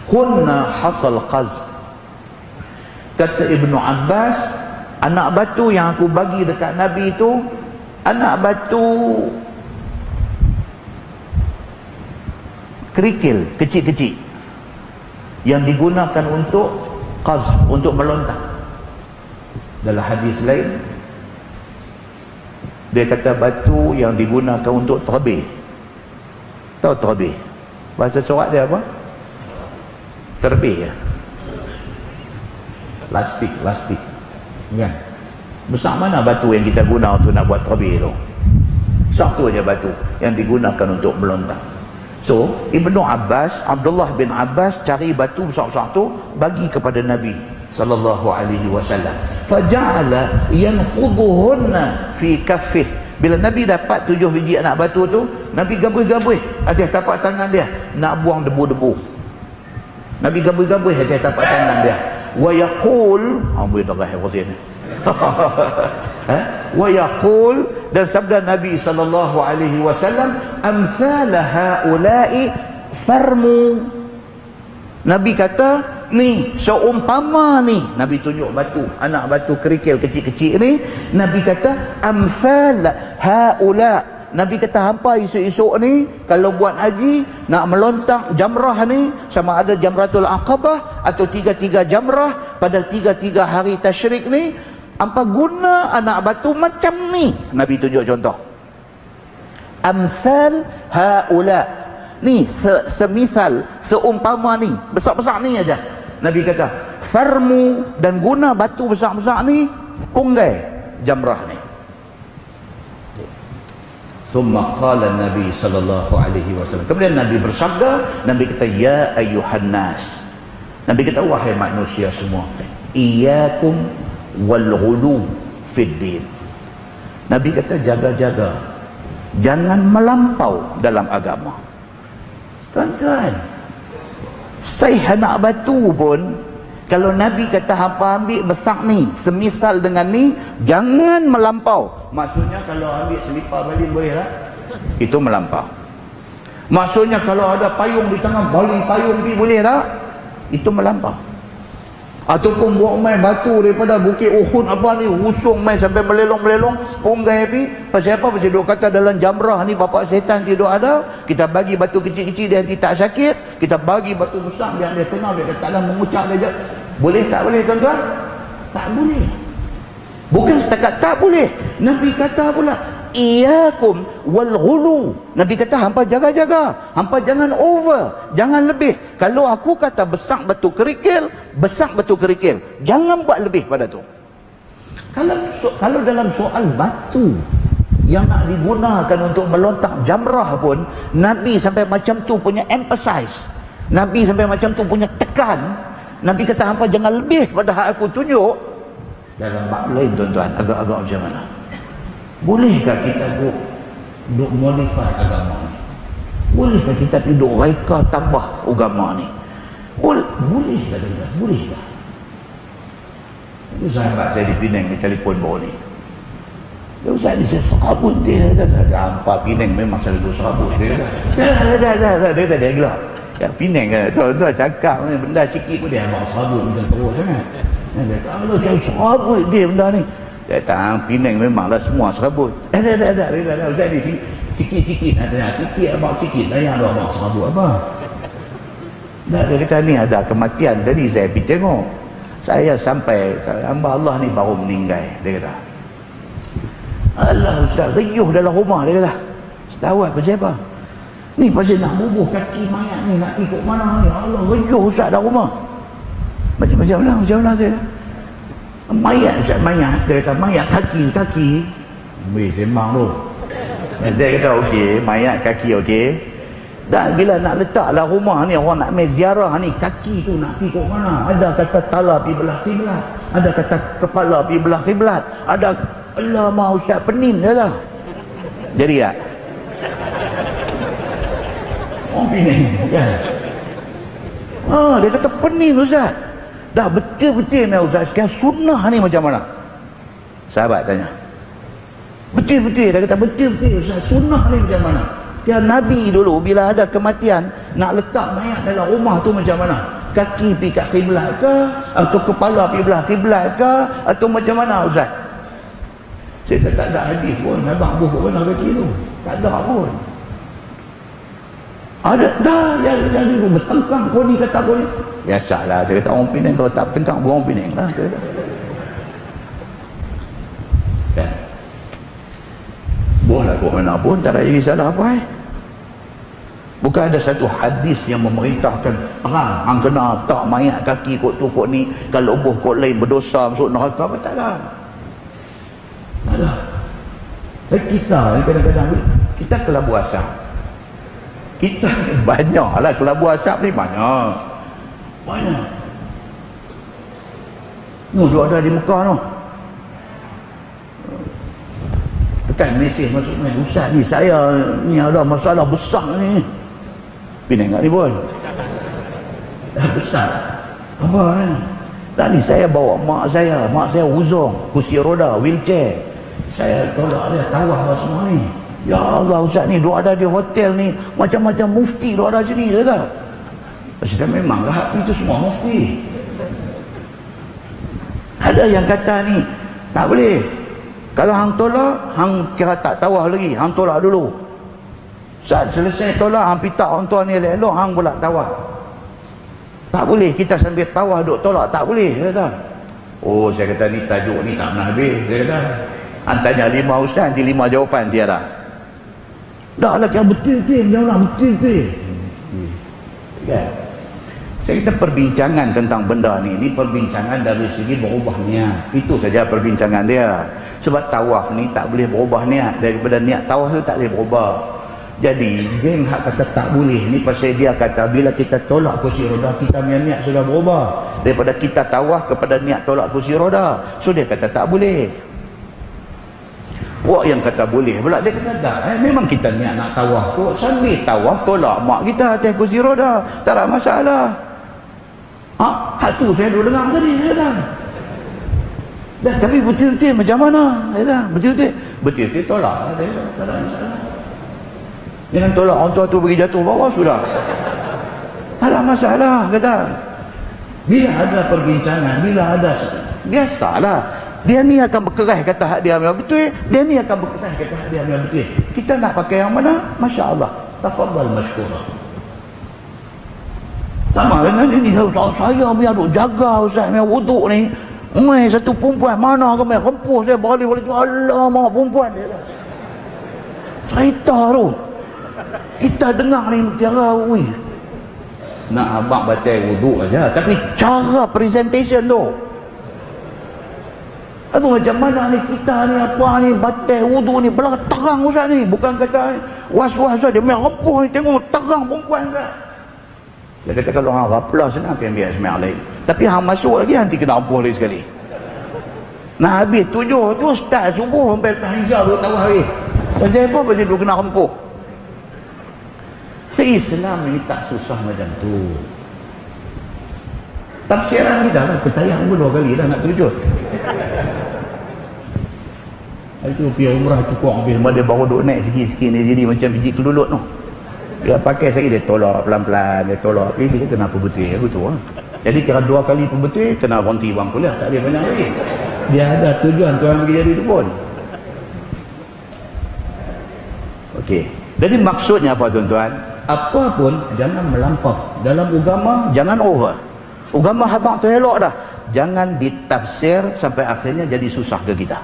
Hunna hasal qazm. Kata Ibnu Abbas, anak batu yang aku bagi dekat Nabi itu anak batu kerikil kecil-kecil yang digunakan untuk qazm, untuk melontar. Dalam hadis lain dia kata batu yang digunakan untuk terbih. Tahu terbih? Bahasa Sarawak dia apa? Terbih ya? Lastik kan? Besar mana batu yang kita guna untuk nak buat terbih tu? Satu aja batu yang digunakan untuk melontar. So Ibnu Abbas, Abdullah bin Abbas cari batu besar-besar tu bagi kepada Nabi sallallahu alaihi wasallam. Faja'ala yanfudhuhunna fi kaffih. Bila Nabi dapat 7 biji anak batu tu, Nabi gabui-gabui atas tapak tangan dia nak buang debu-debu. Nabi gabui-gabui atas tapak tangan dia. Wa yaqul, boleh darah Hussein. Wa yaqul, dan sabda Nabi sallallahu alaihi wasallam, amsal haula'i farmu. Nabi kata ni seumpama ni, Nabi tunjuk batu, anak batu kerikil kecil-kecil ni, Nabi kata amsal haula. Nabi kata hampa esok-esok ni kalau buat haji nak melontar jamrah ni, sama ada Jamratul Aqabah atau 3-3 jamrah pada 3-3 hari tasyrik ni, hampa guna anak batu macam ni. Nabi tunjuk contoh. Amsal haula. Ni semisal, seumpama ni, besar-besar ni aja. Nabi kata farmu, dan guna batu besar-besar ni unggai jamrah ni. Thumma qala Nabi sallallahu alaihi wasallam. Kemudian Nabi bersabda, Nabi kata ya ayyuhan nas. Nabi kata wahai manusia semua, iyyakum wal ghulu fid din. Nabi kata jaga-jaga, jangan melampau dalam agama. Tuan-tuan, saya nak batu pun, kalau Nabi kata hampa ambil besar ni, semisal dengan ni, jangan melampau. Maksudnya kalau ambil selipar balik boleh lah, itu melampau. Maksudnya kalau ada payung di tangan, baling payung pergi boleh tak? Itu melampau. Ataupun buat main batu daripada Bukit Uhud apa ni, usung main sampai melelong-melelong, punggai api. Pasal apa? Pasal duk kata dalam jamrah ni bapak setan tidak ada. Kita bagi batu kecil-kecil dia nanti tak sakit. Kita bagi batu besar biar dia tengah, biar dia tak ada mengucap dia. Boleh tak boleh tuan-tuan? Tak boleh. Bukan setakat tak boleh. Nabi kata pula, iyakum wal ghulu. Nabi kata hampa jaga-jaga, hampa jangan over, jangan lebih. Kalau aku kata besar batu kerikil, besar batu kerikil, jangan buat lebih pada tu. Kalau dalam soal batu yang nak digunakan untuk melontar jamrah pun, Nabi sampai macam tu punya emphasize, Nabi sampai macam tu punya tekan. Nabi kata hampa jangan lebih pada hak aku tunjuk. Dalam bab lain tuan-tuan, agak-agak macam mana? Bolehkah kita duk modify agama ni? Bolehkah kita duk reka tambah agama ni? Bolehkah tuan-tuan? Bolehkah? Itu sahabat saya di Penang di telefon baru ni. Dia usah dia serabut dia. Hampa Penang memang selalu serabut dia. Dia gelap. Ya Penang kan tuan-tuan cakap benda sikit pun dia abang serabut macam terus sangat. Dia kata kalau saya serabut dia benda ni. Dia kata Penang memanglah semua serabut. Dah usah ni sikit-sikit ada sikit abang sikit layan dah abang serabut apa. Dia kata ni ada kematian tadi saya pergi tengok. Saya sampai hamba Allah ni baru meninggal. Dia kata Allah ustaz riuh dalam rumah. Dia kata setawat pasal apa? Ni pasal nak bubuh kaki mayat ni, nak ikut mana ni. Allah riuh ustaz dalam rumah. Macam mana saya kata mayat ustaz, mayat. Dia kata mayat kaki weh sembang tu. Saya kata okey, mayat kaki okey. Dan bila nak letak lah rumah ni, orang nak main ziarah ni, kaki tu nak pergi kok mana? Ada kata tala pergi belah kiblat, ada kata kepala pergi belah kiblat, ada Allah mahu ustaz penin dia lah. Jadi tak? Orang Penang kan? Dia kata penin ustaz. Dah betul-betul ni ustaz, sekarang sunnah ni macam mana? Sahabat tanya. Betul-betul, dia kata betul-betul ustaz, sunnah ni macam mana? Dia Nabi dulu bila ada kematian nak letak mayat dalam rumah tu macam mana? Kaki pergi kat kiblat ke, atau kepala pergi belah kiblat ke, atau macam mana ustaz? Saya kata tak ada hadis pun abang buh kat mana kaki tu. Tak ada pun. Ada dah yang bertengkar kau ni kata kau ni. Biasalah saya kata orang Penang kalau tak bertengkar orang Penang lah saya kata. Kan? Boleh kau mana pun tak ada jadi salah apa Bukan ada satu hadis yang memerintahkan terang hang kena tak mayat kaki kok tu kok ni, kalau buh kok lain berdosa masuk neraka apa tak ada. Tak ada. Kita kadang-kadang kita kelabu asap. Kita banyaklah kelabu asap ni banyak. Dua ada di Mekah tu. Tekan mesej masuk main, ustaz ni saya ni ada masalah besar ni. Penang kat ni pun. Dah besar. Apa kan? Tadi saya bawa mak saya uzur, kursi roda, wheelchair. Saya tolak dia, tawar semua ni. Ya Allah ustaz ni, duk ada di hotel ni, macam-macam mufti duk ada sini, dia kata. Pasal memanglah itu semua mufti. Ada yang kata ni, tak boleh. Kalau hang tolak, hang kira tak tawar lagi, hang tolak dulu. Saat selesai tolak, hang pita orang tua ni elok-elok, hang pula tawar. Tak boleh kita sambil tawar duk tolak, tak boleh, dia kata. Oh, saya kata ni tajuk ni tak pernah habis, dia kata. Hang tanya 5 ustaz, nanti 5 jawapan tiada. Dah lah kira betul-betul, jawab betul-betul. Kan? Saya kata perbincangan tentang benda ni perbincangan dari segi berubah niat. Itu saja perbincangan dia. Sebab tawaf ni tak boleh berubah niat. Daripada niat tawaf tu tak boleh berubah. Jadi geng hak kata tak boleh ni pasal dia kata bila kita tolak kursi roda, kita punya niat sudah berubah. Daripada kita tawaf kepada niat tolak kursi roda. So dia kata tak boleh. Puak yang kata boleh pula, dia kata dah, memang kita niat nak tawaf tu, sambil tawaf tolak mak kita atas kursi roda, tak ada masalah. Hak tu saya dulu dengar tadi, dia kata. Dah, tapi betul-betul macam mana? Dia kata, betul-betul tolak, saya kata, tak ada masalah. Jangan tolak orang tua tu pergi jatuh bawah sudah. Tak ada masalah, kata. Bila ada perbincangan, bila ada, biasalah. Dia ni akan berkeras kata hak dia memang betul, dia ni akan berkeras kata hak dia memang betul. Kita nak pakai yang mana? Masya Allah. Tafadhal mashkura. Sama dengan ini, saya punya duk jaga Ustaz punya wuduk ni. Satu perempuan mana ke main rempuh saya balik-balik. Alamak perempuan dia. Cerita tu. Kita dengar ni cara nak abang batal wuduk aja, tapi cara presentation tu. Aduh, macam mana ni kita ni apa ni batal wuduk ni belah terang Ustaz ni, bukan kata was-was saja main rempuh ni, tengok terang perempuan ke. Dia kata kalau hang raplah senang biar semai lain. Tapi hang masuk lagi nanti kena rempuh lagi sekali. Nak habis 7 tu start subuh sampai lepas isyak baru tahu hari. Pasal apa? Pasal dia kena rempuh. Islam ni tak susah macam tu. Tafsiran kita lah, ketayang pun 2 kali dah nak terjun. Itu pergi umrah cukup habis, dia baru duk naik sikit-sikit ni jadi macam biji kelulut tu. Dia pakai sekali dia tolak pelan-pelan, dia tolak. Kita kenapa betul aku tu. Jadi kira 2 kali pun betul, kena berhenti bang kuliah, tak ada banyak lagi. Dia ada tujuan tuan pergi jadi tu pun. Okey. Jadi maksudnya apa tuan-tuan? Apa pun jangan melampau. Dalam agama jangan over. Agama habaq tu elok dah. Jangan ditafsir sampai akhirnya jadi susah ke kita.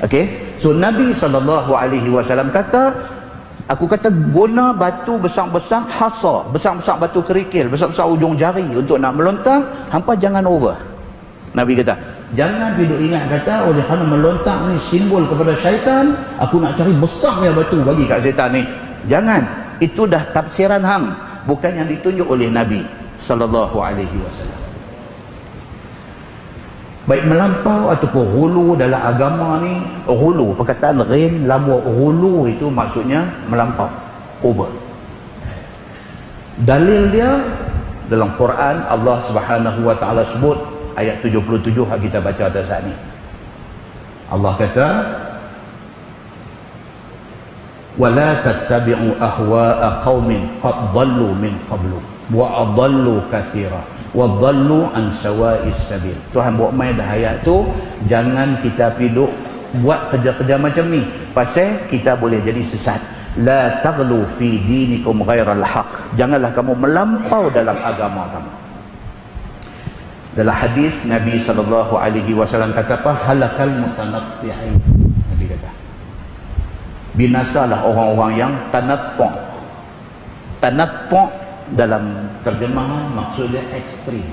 Okey. So Nabi SAW kata, aku kata guna batu besar-besar hasa, besar-besar batu kerikil, besar-besar ujung jari untuk nak melontang, hampa jangan over. Nabi kata, jangan duduk ingat kata oleh kerana melontang ni simbol kepada syaitan, aku nak cari besarnya batu bagi kat syaitan ni. Jangan. Itu dah tafsiran hang, bukan yang ditunjuk oleh Nabi sallallahu alaihi wasallam. Baik melampau ataupun hulu dalam agama ni, hulu perkataan ghain lam wa hulu itu maksudnya melampau, over. Dalil dia dalam Quran, Allah Subhanahu wa taala sebut ayat 77 yang kita baca atas saat ni. Allah kata, وَلَا تَتَّبِعُوا أَهْوَاءَ قَوْمٍ قَدْ ضَلُّوا مِنْ قَبْلُ وَأَضَلُّوا كَثِيرًا وَضَلُّوا عَنْ سَوَاءِ السَّبِيلِ. Tuhan buat main dah ayat tu, jangan kita piduk buat kerja-kerja macam ni, pasal kita boleh jadi sesat. La taghlu fi dinikum ghairal haq. Janganlah kamu melampau dalam agama kamu. Dalam hadis Nabi SAW kata apa? Halakal mutanatti'in. Nabi kata, binasalah orang-orang yang tanattu'. Tanattu' dalam terjemahan maksudnya ekstrim.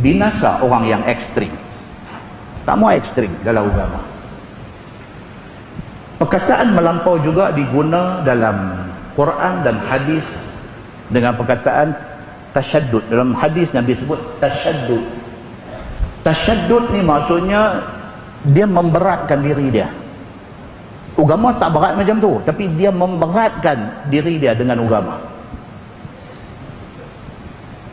Binasa orang yang ekstrim. Tak mau ekstrim dalam agama. Perkataan melampau juga diguna dalam Quran dan hadis dengan perkataan tasyaddud. Dalam hadis Nabi sebut tasyaddud. Tasyaddud ni maksudnya dia memberatkan diri dia. Agama tak berat macam tu, tapi dia memberatkan diri dia dengan agama.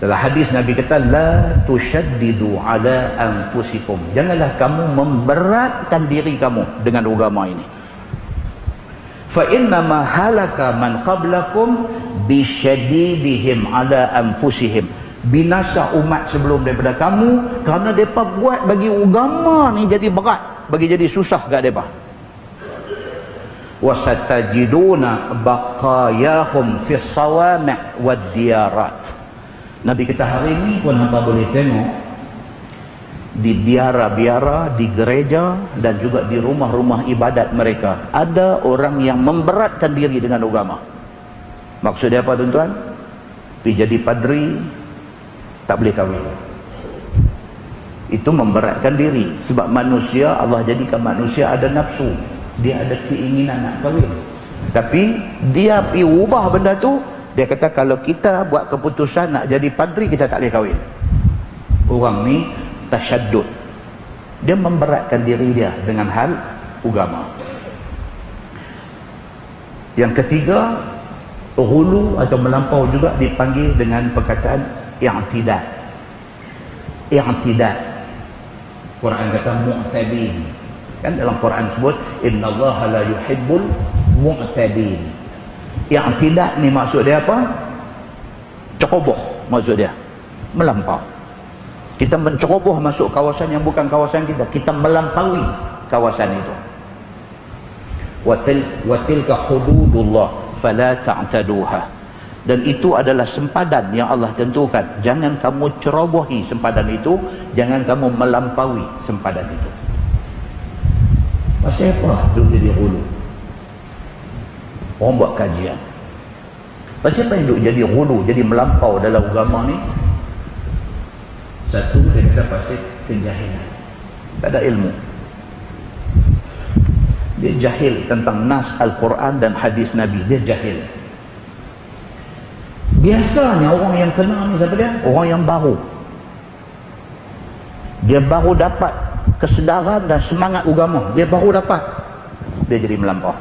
Dalam hadis Nabi kata, la tushaddidu ala anfusikum. Janganlah kamu memberatkan diri kamu dengan agama ini. Fa innama halaka man qablakum bisyadidihim ala anfusihim. Binasa umat sebelum daripada kamu kerana depa buat bagi agama ni jadi berat, bagi jadi susah kat depa. Wasatajiduna baqayahum fis sawami' wad diyarat. Nabi kata hari ini pun hamba boleh tengok di biara-biara, di gereja dan juga di rumah-rumah ibadat mereka ada orang yang memberatkan diri dengan agama. Maksudnya apa tuan-tuan? Pergi jadi padri tak boleh kahwin. Itu memberatkan diri. Sebab manusia, Allah jadikan manusia ada nafsu, dia ada keinginan nak kahwin, tapi dia pergi ubah benda tu. Dia kata kalau kita buat keputusan nak jadi padri, kita tak boleh kahwin. Orang ni tasyaddud, dia memberatkan diri dia dengan hal agama. Yang ketiga, ghulu atau melampau juga dipanggil dengan perkataan i'tidal. I'tidal. Quran kata mu'tadin. Kan dalam Quran sebut innallaha la yuhibbul mu'tadin. I'tidal ni maksud dia apa? Ceroboh maksud dia. Melampau. Kita menceroboh masuk kawasan yang bukan kawasan kita. Kita melampaui kawasan itu. Watilka hududullah fala ta'taduha. Dan itu adalah sempadan yang Allah tentukan. Jangan kamu cerobohi sempadan itu, jangan kamu melampaui sempadan itu. Pasal apa duk jadi ghulu? Orang buat kajian. Pasal apa yang duk jadi ghulu, jadi melampau dalam agama ni? Satu, dia kata pasal kejahilan. Tak ada ilmu. Dia jahil tentang nas Al-Quran dan hadis Nabi. Dia jahil. Biasanya orang yang kena ni siapa dia? Orang yang baru. Dia baru dapat kesedaran dan semangat agama. Dia baru dapat. Dia jadi melampau.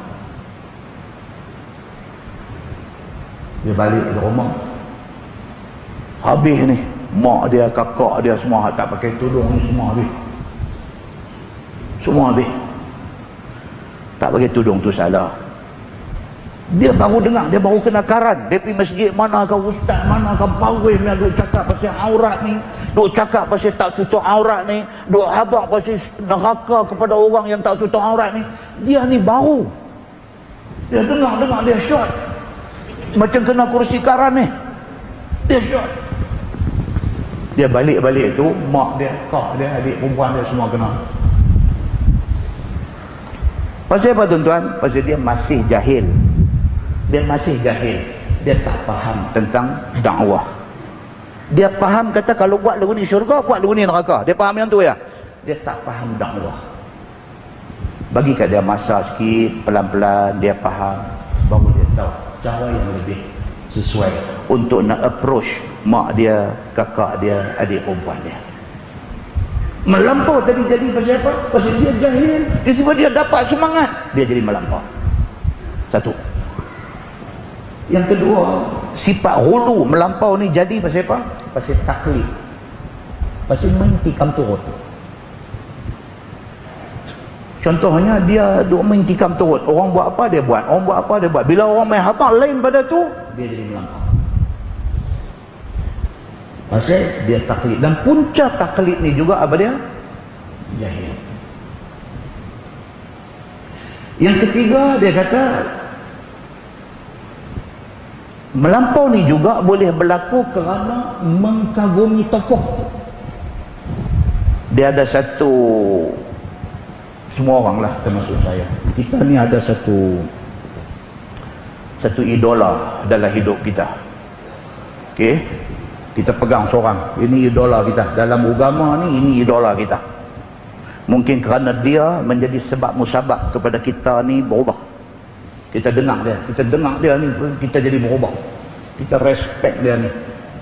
Dia balik ke rumah. Habis ni. Mak dia, kakak dia semua tak pakai tudung ni semua habis. Semua habis. Tak pakai tudung tu salah. Dia baru dengar, dia baru kena karan. Dia pergi masjid, manakah ustaz, manakah pawin yang duk cakap pasal aurat ni, duk cakap pasal tak tutup aurat ni, duk habaq pasal neraka kepada orang yang tak tutup aurat ni. Dia ni baru. Dia dengar, dia syok. Macam kena kursi karan ni. Dia syok. Dia balik-balik tu, mak dia, kak dia, adik perempuan dia semua kena. Pasal apa tuan-tuan? Pasal dia masih jahil. Dia masih jahil. Dia tak faham tentang dakwah. Dia faham kata kalau buat lagu ni syurga, buat lagu ni neraka. Dia faham yang tu ya. Dia tak faham dakwah. Bagi kat dia masa sikit, pelan-pelan dia faham, baru dia tahu cara yang lebih sesuai untuk nak approach mak dia, kakak dia, adik perempuan dia. Melampau tadi jadi pasal apa? Pasal dia jahil. Tiba-tiba dia dapat semangat, dia jadi melampau. Satu. Yang kedua, sifat ghulu melampau ni jadi pasal apa? Pasal taklid. Pasal main tikam turut. Contohnya dia duk main tikam turut. Orang buat apa dia buat, orang buat apa dia buat. Bila orang main habaq lain pada tu, dia jadi melampau. Pasal dia taklid. Dan punca taklid ni juga apa dia? Jahil. Yang ketiga dia kata melampau ni juga boleh berlaku kerana mengkagumi tokoh. Dia ada satu, semua orang lah termasuk saya, kita ni ada satu idola dalam hidup kita. Okey, kita pegang seorang, ini idola kita dalam agama ni, ini idola kita. Mungkin kerana dia menjadi sebab musabab kepada kita ni berubah. Kita dengar dia ni, kita jadi berubah. Kita respect dia ni.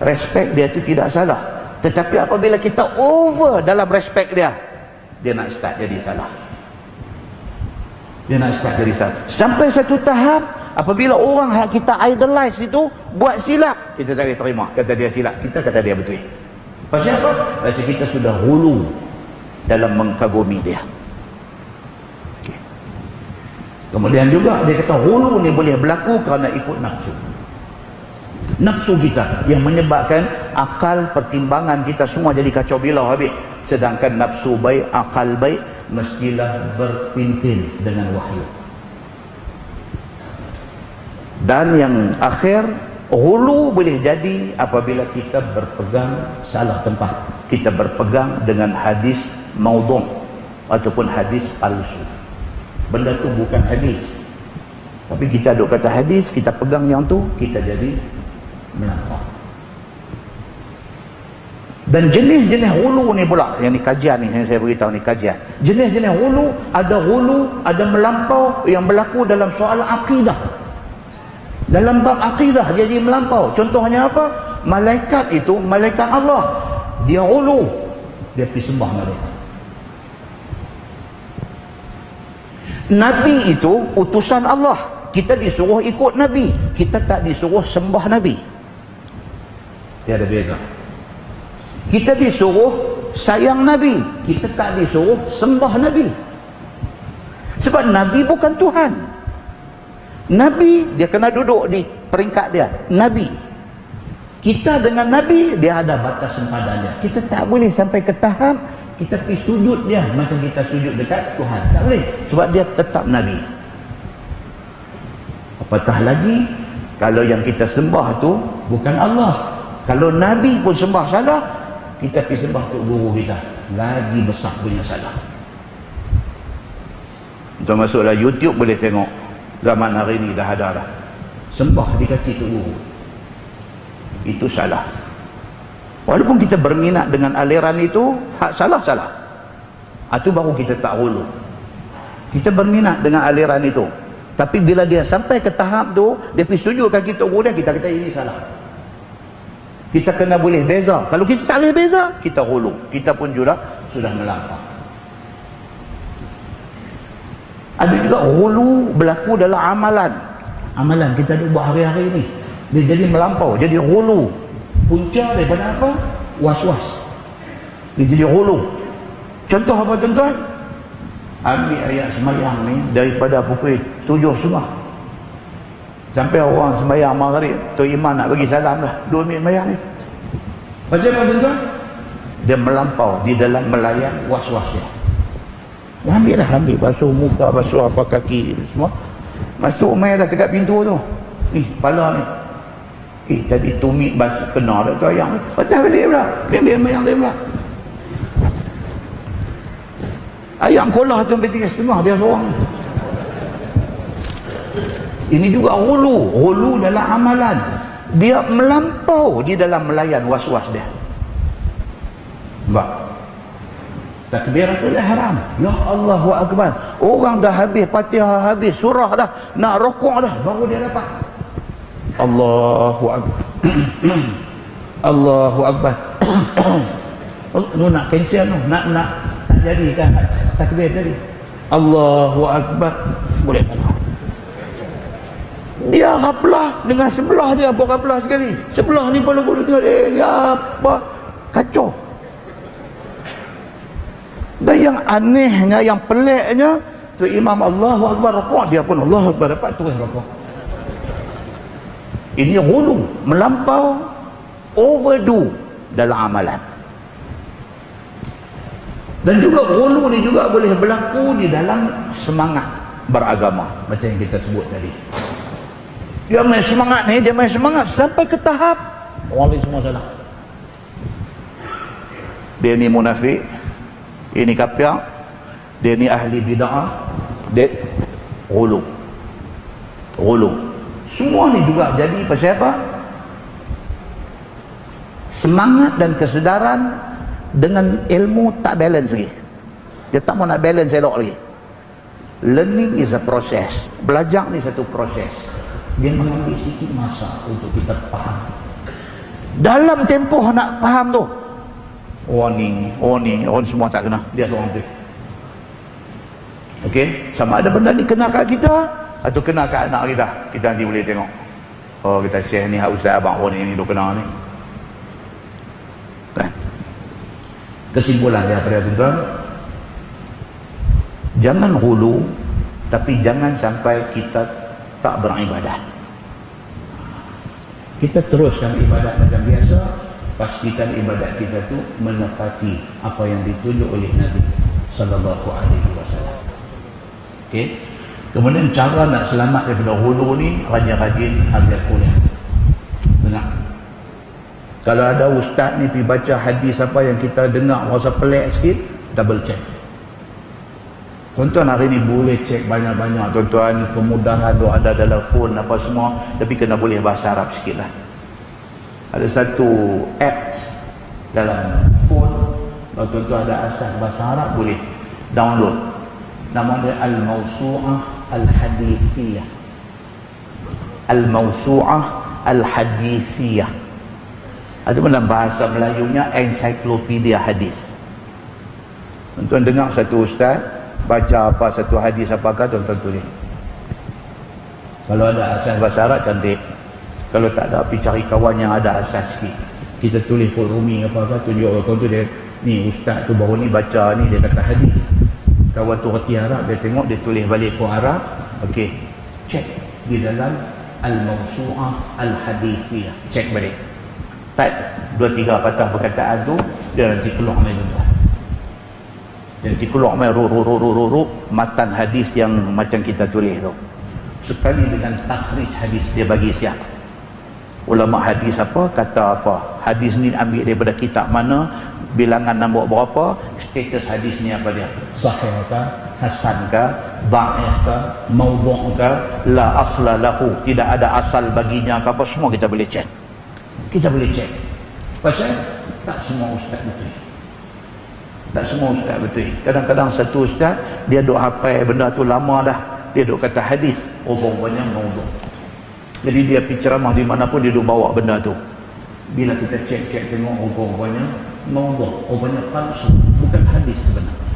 Respect dia tu tidak salah. Tetapi apabila kita over dalam respect dia, dia nak start jadi salah. Dia nak start jadi salah. Sampai satu tahap, apabila orang yang kita idolize itu buat silap, kita tak boleh terima. Kata dia silap, kita kata dia betul. Pasal apa? Pasal kita sudah ghulu dalam mengkagumi dia. Kemudian juga dia kata ghulu ni boleh berlaku kerana ikut nafsu. Nafsu kita yang menyebabkan akal, pertimbangan kita semua jadi kacau bilau habis. Sedangkan nafsu baik, akal baik mestilah berpimpin dengan wahyu. Dan yang akhir, ghulu boleh jadi apabila kita berpegang salah tempat. Kita berpegang dengan hadis maudhu' ataupun hadis palsu. Benda tu bukan hadis, tapi kita duk kata hadis, kita pegang yang tu, kita jadi melampau. Dan jenis-jenis ghulu ni pula, yang ni kajian ni, yang saya beritahu ni kajian. Jenis-jenis ghulu, ada melampau yang berlaku dalam soal akidah. Dalam bab akidah jadi melampau. Contohnya apa? Malaikat itu, malaikat Allah, dia ghulu, dia pergi sembah malaikat. Nabi itu utusan Allah. Kita disuruh ikut Nabi, kita tak disuruh sembah Nabi. Dia ada beza. Kita disuruh sayang Nabi, kita tak disuruh sembah Nabi. Sebab Nabi bukan Tuhan. Nabi dia kena duduk di peringkat dia, Nabi. Kita dengan Nabi dia ada batas sempadan dia. Kita tak boleh sampai ke tahap kita pergi sujud dia macam kita sujud dekat Tuhan. Tak boleh, sebab dia tetap Nabi. Apatah lagi kalau yang kita sembah tu bukan Allah. Kalau Nabi pun sembah salah, kita pergi sembah tu guru kita, lagi besar punya salah. Tuan masuklah YouTube boleh tengok. Zaman hari ni dah ada dah. Sembah di kaki tu guru. Itu salah. Walaupun kita berminat dengan aliran itu, hak salah-salah. Itu baru kita tak hulu. Kita berminat dengan aliran itu. Tapi bila dia sampai ke tahap tu, dia pergi sujud kaki tu guru dia, kita kata ini salah. Kita kena boleh beza. Kalau kita tak boleh beza, kita hulu. Kita pun juga sudah melampau. Ada juga hulu berlaku dalam amalan. Amalan kita buat hari-hari ni, dia jadi melampau, jadi hulu. Punca daripada apa? Was-was. Dia jadi hulu. Contoh apa tuan-tuan? Ambil ayat sembahyang ni daripada pukul 7.30 sampai orang sembahyang maghrib, tu imam nak bagi salam dah 2 minit sembahyang ni. Pasal apa tuan-tuan? Dia melampau di dalam melayan was-was dia. Ambil basuh muka, basuh apa kaki semua. Masuk main dah dekat pintu tu. Kepala ni. Tadi tumit basuh kena dah tu ayam. Patah balik pula. Biar ayam dia pula. Ayam kolah tu sampai 3.30 dia seorang. Ini juga hulu dalam amalan. Dia melampau di dalam melayan was-was dia. Nampak? Takbiratul ihram. Ya Allahu Akbar. Orang dah habis Fatihah, habis surah dah, nak rukuk dah, baru dia dapat Allahu Akbar. Allahu Akbar. Nak cancel tu, nak tak jadi kan takbir tadi. Allahu Akbar. Boleh tak? Dia raplah dengan sebelah dia, apa raplah sekali. Sebelah ni pun lagu dia apa? Kacau. Dan yang anehnya, yang peliknya, tu imam Allahu Akbar rukuk, dia pun Allahu Akbar dapat terus rukuk. Ini hulu, melampau, overdo dalam amalan. Dan juga hulu ni juga boleh berlaku di dalam semangat beragama, macam yang kita sebut tadi. Dia main semangat ni, dia main semangat sampai ke tahap orang lain semua salah. Dia ni munafik, ini kafir, dia ni ahli bid'ah, dia hulu. Semua ni juga jadi pasal apa? Semangat dan kesedaran dengan ilmu tak balance lagi. Dia tak mau nak balance elok lagi. Learning is a process. Belajar ni satu proses. Dia mengambil sikit masa untuk kita faham. Dalam tempoh nak faham tu, orang semua tak kena, dia seorang tu. Okey, sama ada benda ni kena kat kita atau kena kat anak kita, kita nanti boleh tengok. Oh, kita share ni hak ustaz abang ni duk kena ni. Kan? Kesimpulan dia pada tuan-tuan, jangan hulu, tapi jangan sampai kita tak beribadat. Kita teruskan ibadat macam biasa, pastikan ibadat kita tu menepati apa yang ditunjuk oleh Nabi sallallahu alaihi wasallam. Okey. Kemudian cara nak selamat daripada hulu ni, rajin-rajin hadir Quran. Dengar. Kalau ada ustaz ni pergi baca hadis apa yang kita dengar rasa pelik sikit, double check. Tuan-tuan hari ni boleh cek banyak-banyak tuan-tuan, kemudahan tu ada dalam phone apa semua, tapi kena boleh bahasa Arab sikit lah. Ada satu apps dalam phone, kalau tuan-tuan ada asas bahasa Arab boleh download. Nama dia Al-Mawsu'ah Al-Hadithiyah. Al-Mawsu'ah Al-Hadithiyah. Itu dalam bahasa Melayunya ensiklopedia hadis. Tuan-tuan dengar satu ustaz baca apa satu hadis apakah, tuan-tuan tulis. Kalau ada asas bahasa Arab cantik, kalau tak ada, pergi cari kawan yang ada asas sikit. Kita tulis Qul Rumi apakah, tunjuk kawan tu dia, ni ustaz tu baru ni baca ni, dia kata hadis. Kawan tu reti Arab, dia tengok, dia tulis balik Qul Arab. Okey, cek di dalam Al-Mawsu'ah Al-Hadithiyah, cek balik. Type 2-3 patah perkataan tu, dia nanti keluar main tuan. Nanti keluar main matan hadis yang macam kita tulis tu. Sekali dengan takhrij hadis, dia bagi siap. Ulama hadis apa, kata apa. Hadis ni ambil daripada kitab mana, bilangan nombor berapa, status hadis ni apa dia. Sahih ke, hasan ke, dhaif ke, maudhu' ke, la asla lahu, tidak ada asal baginya ke apa, semua kita boleh cek. Kita boleh cek. Pasal tak semua ustaz betul. Tak semua ustaz betul. Kadang-kadang satu ustaz dia duk hafal benda tu lama dah, dia duk kata hadis, rupanya maudhu'. Jadi dia pergi ceramah di mana pun dia duk bawa benda tu. Bila kita cek tengok, rupanya maudhu', rupanya palsu, bukan hadis sebenarnya.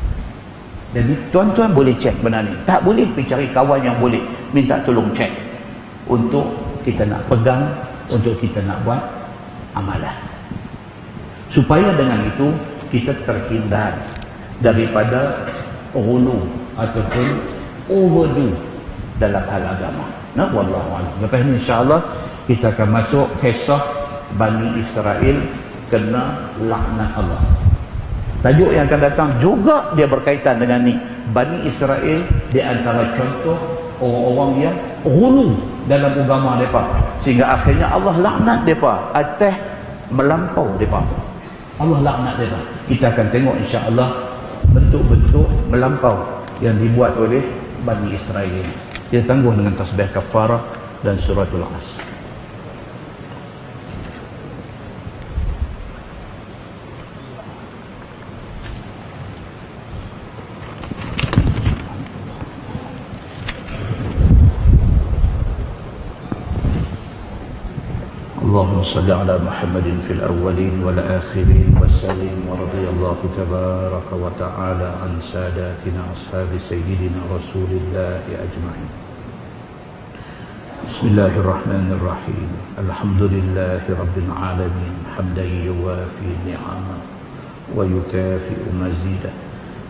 Jadi tuan-tuan boleh cek benda ni. Tak boleh pergi cari kawan yang boleh, minta tolong cek untuk kita nak pegang, untuk kita nak buat amalan. Supaya dengan itu kita terhindar daripada ghulu ataupun overdo dalam hal agama. Nah, wallahu a'lam. Lepas ni insya-Allah kita akan masuk kisah Bani Israel kena laknat Allah. Tajuk yang akan datang juga dia berkaitan dengan ni. Bani Israel di antara contoh orang-orang yang ghulu dalam agama mereka, sehingga akhirnya Allah laknat mereka atas melampau mereka. Allah laknat mereka. Kita akan tengok insya-Allah bentuk-bentuk melampau yang dibuat oleh Bani Israel. Dia tangguh dengan tasbih kafarah dan suratul Asr. اللهم صل على محمد في الأولين والآخرين وسلم ورضي الله تبارك وتعالى عن ساداتنا أصحاب سيدنا رسول الله أجمعين. بسم الله الرحمن الرحيم. الحمد لله رب العالمين حمدا يوافي نعمه ويكافئ مزيدا.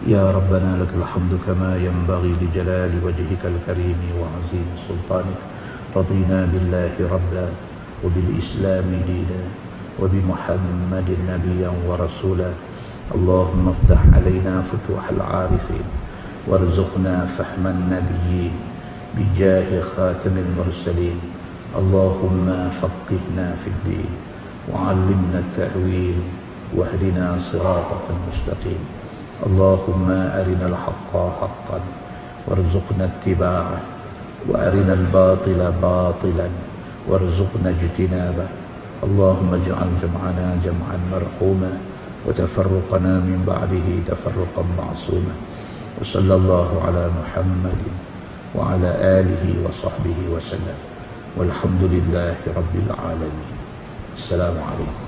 يا ربنا لك الحمد كما ينبغي لجلال وجهك الكريم وعظيم سلطانك. رضينا بالله ربا وبالإسلام دينا وبمحمد نبيا ورسولا. اللهم افتح علينا فتوح العارفين وارزقنا فهم النبيين بجاه خاتم المرسلين. اللهم فقهنا في الدين وعلمنا التأويل واهدنا صراطك المستقيم. اللهم أرنا الحق حقا وارزقنا اتباعه وأرنا الباطل باطلا وارزقنا اجتنابه. اللهم اجعل جمعنا جمعا مرحوما وتفرقنا من بعده تفرقا معصوما. وصلى الله على محمد وعلى آله وصحبه وسلم والحمد لله رب العالمين. السلام عليكم.